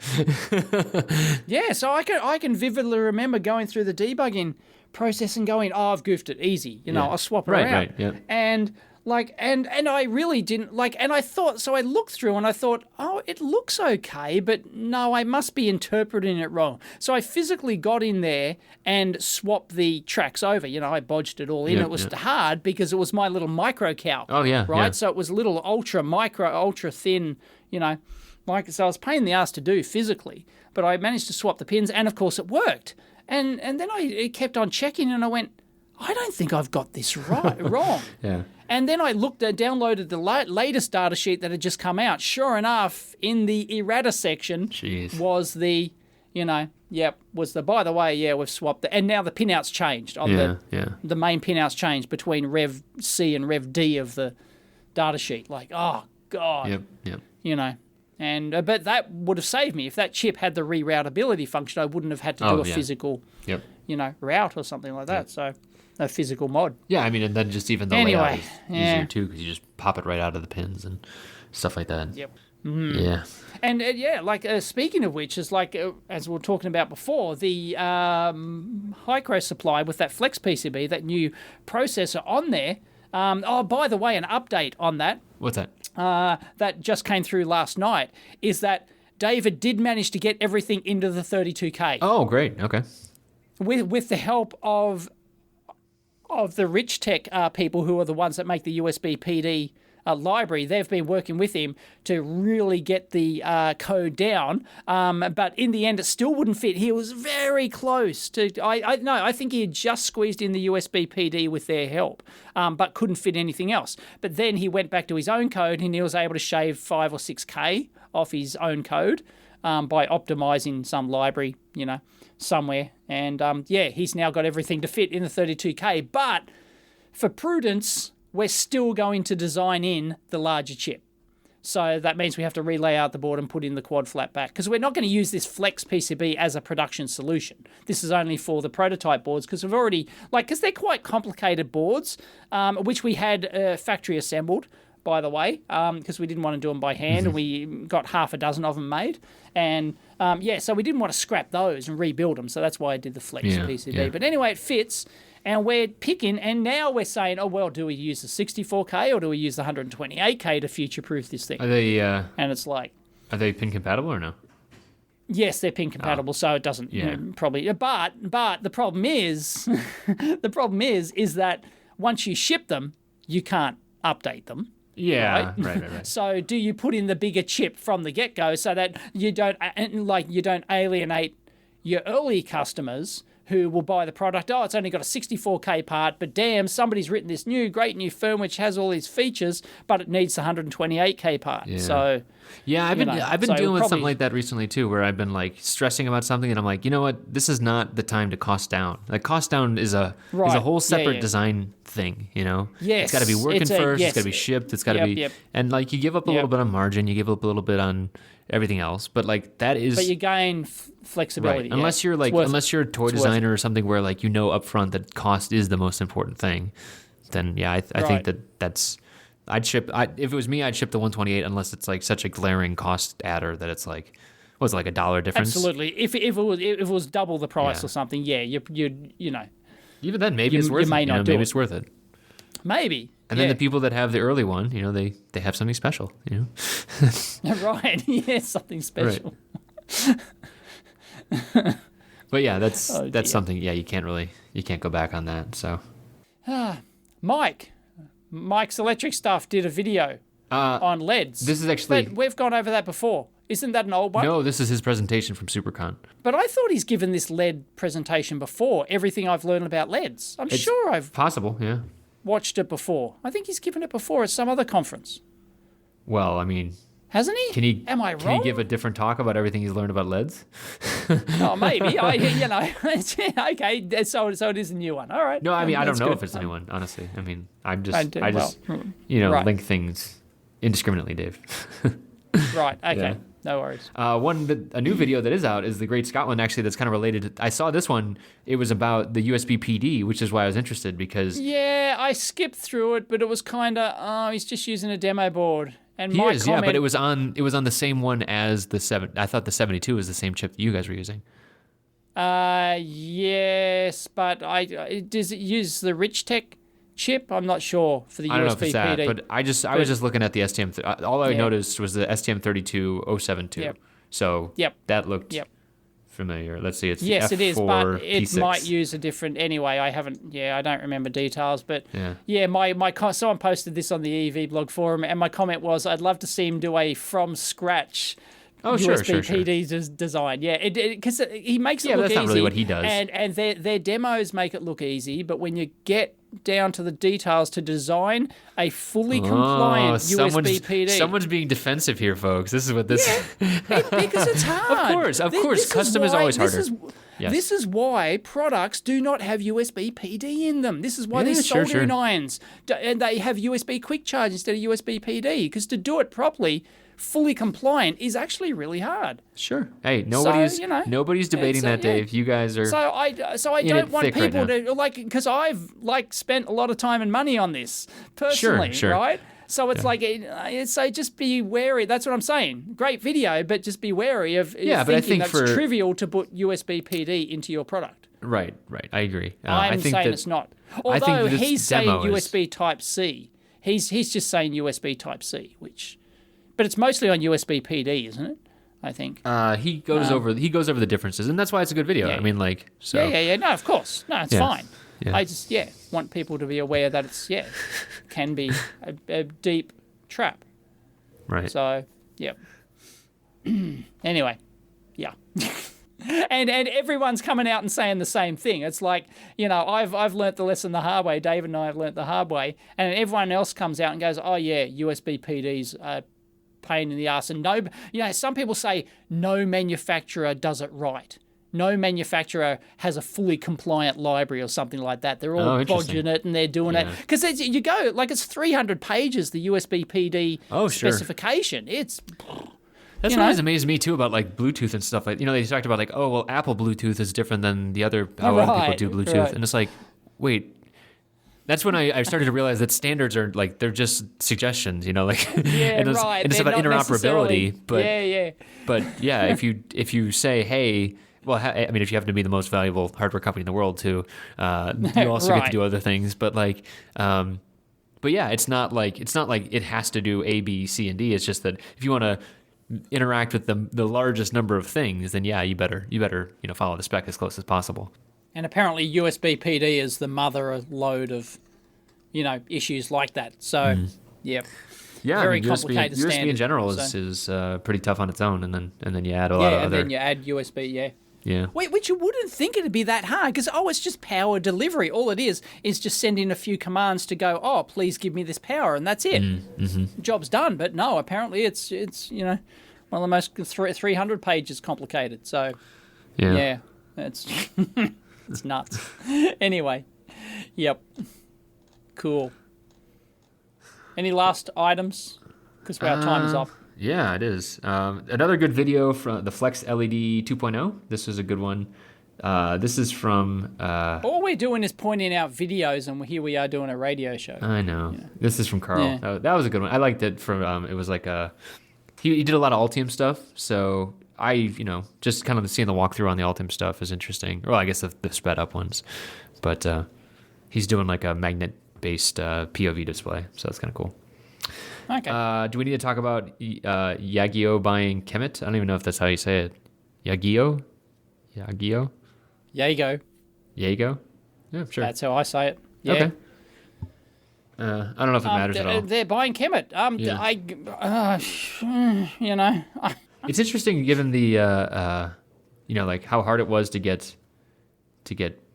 So I can vividly remember going through the debugging process and going, oh, I've goofed it, easy. I'll swap it around. Right, yeah. And and I really didn't and I thought, so I looked through and I thought, oh, it looks okay, but no, I must be interpreting it wrong. So I physically got in there and swapped the tracks over. I bodged it all in. It was hard because it was my little micro calc. Oh, yeah. Right? Yeah. So it was little ultra thin, so I was a pain in the ass to do physically, but I managed to swap the pins, and of course it worked. And then I kept on checking, and I went, I don't think I've got this wrong. Yeah. And then I downloaded the latest data sheet that had just come out. Sure enough, in the errata section was the, by the way, we've swapped it. And now the pinouts changed. The main pinouts changed between Rev C and Rev D of the data sheet. Like, oh, God. Yep. And but that would have saved me. If that chip had the reroutability function, I wouldn't have had to do a physical, route or something like that. So a physical mod. Yeah, I mean, and then just even the layout is easier too, because you just pop it right out of the pins and stuff like that. Yep. Mm-hmm. Yeah. And speaking of which, is as we were talking about before, the Hycro supply with that Flex PCB, that new processor on there. By the way, an update on that. What's that? That just came through last night, is that David did manage to get everything into the 32K. Oh, great. Okay. With the help of the Rich Tech people, who are the ones that make the USB PD library. They've been working with him to really get the code down, but in the end it still wouldn't fit. He was very close to, I think he had just squeezed in the USB PD with their help, but couldn't fit anything else. But then he went back to his own code and he was able to shave 5 or 6K off his own code by optimizing some library, somewhere. And he's now got everything to fit in the 32K. But for prudence, we're still going to design in the larger chip. So that means we have to relay out the board and put in the quad flat back, because we're not going to use this Flex PCB as a production solution. This is only for the prototype boards, because we've already, because they're quite complicated boards, which we had factory assembled. by the way, because we didn't want to do them by hand, and we got half a dozen of them made. And so we didn't want to scrap those and rebuild them. So that's why I did the Flex PCB. Yeah. But anyway, it fits. And we're picking, and now we're saying, oh, well, do we use the 64K or do we use the 128K to future-proof this thing? Are they and it's like... Are they pin compatible or no? Yes, they're pin compatible, so it doesn't probably... But the problem is... is that once you ship them, you can't update them. Yeah, right. right. So do you put in the bigger chip from the get-go so that you don't alienate your early customers who will buy the product? Oh, it's only got a 64K part, but damn, somebody's written this great new firmware which has all these features, but it needs the 128K part. Yeah. So yeah, I've been dealing with something like that recently too, where I've been like stressing about something, and I'm like, you know what, this is not the time to cost down. Like cost down is a whole separate design thing, you know. Yes, it's got to be working first. It's got to be shipped. It's got to be, Yep. and like you give up a little bit on margin, you give up a little bit on everything else, but like that is. But you gain flexibility. Right. Unless you're like, unless you're a toy designer or something where like you know upfront that cost is the most important thing, then I think that's. If it was me, I'd ship the 128 unless it's like such a glaring cost adder that it's like, was it like $1 difference? Absolutely. If it was double the price or something, you know. Even then, maybe it's worth it. Maybe it's worth it. Maybe. And then the people that have the early one, you know, they have something special, you know. Right. Yeah, something special. Right. But yeah, that's something. Yeah, you can't go back on that. So. Mike's Electric Stuff did a video on LEDs. This is actually... But we've gone over that before. Isn't that an old one? No, this is his presentation from SuperCon. But I thought he's given this LED presentation before, everything I've learned about LEDs. I'm sure I've possible, yeah. watched it before. I think he's given it before at some other conference. Well, I mean... Hasn't he? Am I wrong? Can he give a different talk about everything he's learned about LEDs? Oh, maybe. Okay, so it is a new one. All right. No, I mean, I don't know if it's a new one, honestly. I mean, I just link things indiscriminately, Dave. Right, okay. Yeah. No worries. A new video that is out is the Great Scott one, actually, that's kind of related to... I saw this one. It was about the USB PD, which is why I was interested, because... Yeah, I skipped through it, but it was kind of, he's just using a demo board. And he is, yeah, but it was on the same one as the 7. I thought the 72 was the same chip that you guys were using. Yes, but does it use the Richtech chip? I'm not sure for the USB PD. I don't know if it's that, but I was just looking at the STM. All I noticed was the STM32072. Yep. So that looked familiar. Let's see, it's the yes, F4 it is, but it P6. might use a different. Anyway, I don't remember details, but my someone posted this on the EV blog forum, and my comment was, I'd love to see him do a from scratch. USB PD design, because he makes it look easy. That's not really what he does. And their demos make it look easy, but when you get down to the details to design a fully compliant USB PD, someone's being defensive here, folks. This is what this. Because it's hard. Of course, custom is always harder. This is why products do not have USB PD in them. This is why these soldering irons and they have USB quick charge instead of USB PD, because to do it properly, fully compliant, is actually really hard. Sure. Hey, nobody's debating that, Dave. You guys are. So I don't want people to because I've spent a lot of time and money on this personally, right? So it's so just be wary. That's what I'm saying. Great video, but just be wary of thinking that's trivial to put USB PD into your product. Right. I agree. I'm saying it's not. Although he's saying USB Type C. He's just saying USB Type C, but it's mostly on USB PD, isn't it? I think. He goes over the differences, and that's why it's a good video. Yeah. I mean, so. Yeah. No, of course. No, it's fine. Yeah. I just want people to be aware that it's can be a deep trap. Right. So anyway, and everyone's coming out and saying the same thing. It's like, I've learnt the lesson the hard way. Dave and I have learnt the hard way, and everyone else comes out and goes, oh yeah, USB PD's pain in the ass. And some people say no manufacturer does it right. No manufacturer has a fully compliant library or something like that. They're all bodging it and they're doing it. Because it's 300 pages, the USB PD specification. It's... That's what always amazed me too about Bluetooth and stuff. They talked about Apple Bluetooth is different than the other how other people do Bluetooth. And it's like, wait, That's when I started to realize that standards are like they're just suggestions, like Yeah, and right. and it's They're about not necessarily- interoperability. But yeah. but yeah, if you say, hey, well, I mean, if you happen to be the most valuable hardware company in the world too, you also get to Right. do other things. But but yeah, it's not like it has to do A, B, C, and D. It's just that if you want to interact with the largest number of things, then yeah, you better follow the spec as close as possible. And apparently USB PD is the mother load of, issues like that. So, yep. Yeah, Very I mean, complicated USB in standard, general so- is pretty tough on its own, and then you add a lot Yeah, of and other. then you add USB, yeah. Yeah. Which you wouldn't think it'd be that hard because, it's just power delivery. All it is just send in a few commands to go, please give me this power, and that's it. Job's done. But no, apparently it's one of the most 300 pages complicated. So, yeah, it's, it's nuts. Anyway, yep. Cool. Any last items? Because our time is up. Yeah, it is. Another good video from the Flex LED 2.0. This is a good one. This is from. All we're doing is pointing out videos, and here we are doing a radio show. I know. This is from Carl. Yeah. That was a good one. I liked it. From it was like he did a lot of Altium stuff. So I just kind of seeing the walkthrough on the Altium stuff is interesting. Well, I guess the sped up ones, but he's doing like a magnet based POV display, so that's kind of cool. Okay. Do we need to talk about Yageo buying Kemet? I don't even know if that's how you say it. Yageo? There you go. Yago? Yeah, sure. That's how I say it. Yeah. Okay. I don't know if it matters at all. They're buying Kemet. Yeah. It's interesting given the like how hard it was to get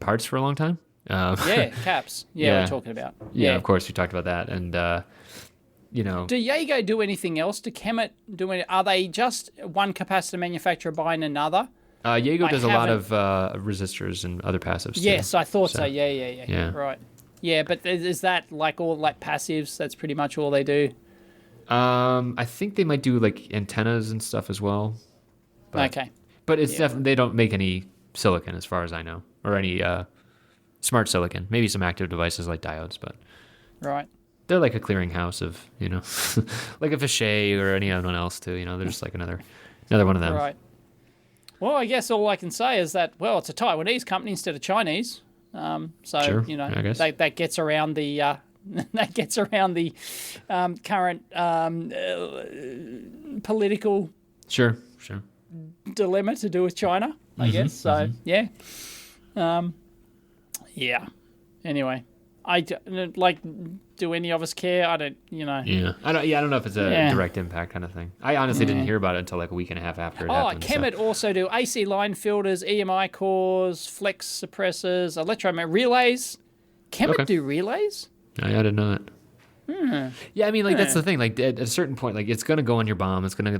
parts for a long time. Yeah, caps. Yeah, we're talking about. Yeah, of course we talked about that, and Do Yago do anything else? Do Kemet do any? Are they just one capacitor manufacturer buying another? Yago I does a lot haven't- of resistors and other passives. Too. Yes, I thought so. Yeah. Yeah. Right. Yeah, but is that like all like passives? That's pretty much all they do. I think they might do like antennas and stuff as well. But, Okay. But it's definitely they don't make any silicon as far as I know, or any smart silicon. Maybe some active devices like diodes, but Right. they're like a clearinghouse of like a Vishay or anyone else too. They're just like another one of them. Right. Well, I guess all I can say is that it's a Taiwanese company instead of Chinese. So Sure, I guess. that gets around the current political Sure. dilemma to do with China, I guess. So yeah. Yeah. Anyway, do any of us care? I don't. Yeah. I don't know if it's a direct impact kind of thing. I honestly didn't hear about it until like a week and a half after it happened. Kemet also do AC line filters, EMI cores, flex suppressors, electromagnetic relays. Kemet do relays? I did not. Yeah, I mean, like that's the thing. Like at a certain point, like it's gonna go on your BOM. It's gonna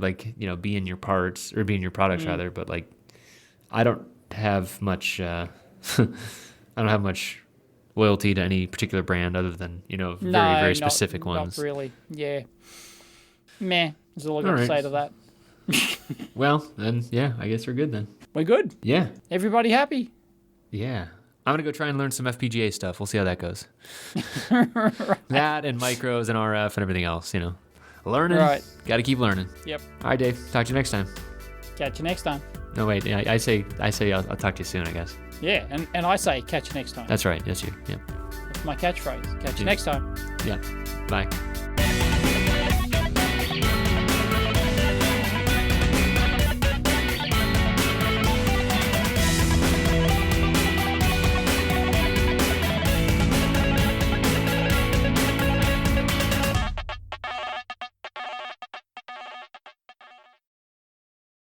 be in your parts or be in your products rather. But like, I don't have much. I don't have much loyalty to any particular brand other than very specific ones. Not really. Yeah. Meh. Is all I got to say to that. Well, then yeah, I guess we're good then. We're good. Yeah. Everybody happy. Yeah. I'm gonna go try and learn some FPGA stuff. We'll see how that goes. That and micros and RF and everything else. Learning. Right. Got to keep learning. Yep. All right, Dave. Talk to you next time. Catch you next time. No, wait. I say I'll talk to you soon, I guess. Yeah, and I say catch you next time. That's right. Yes, you. Yeah. That's my catchphrase. Catch you next time. Yeah. Bye.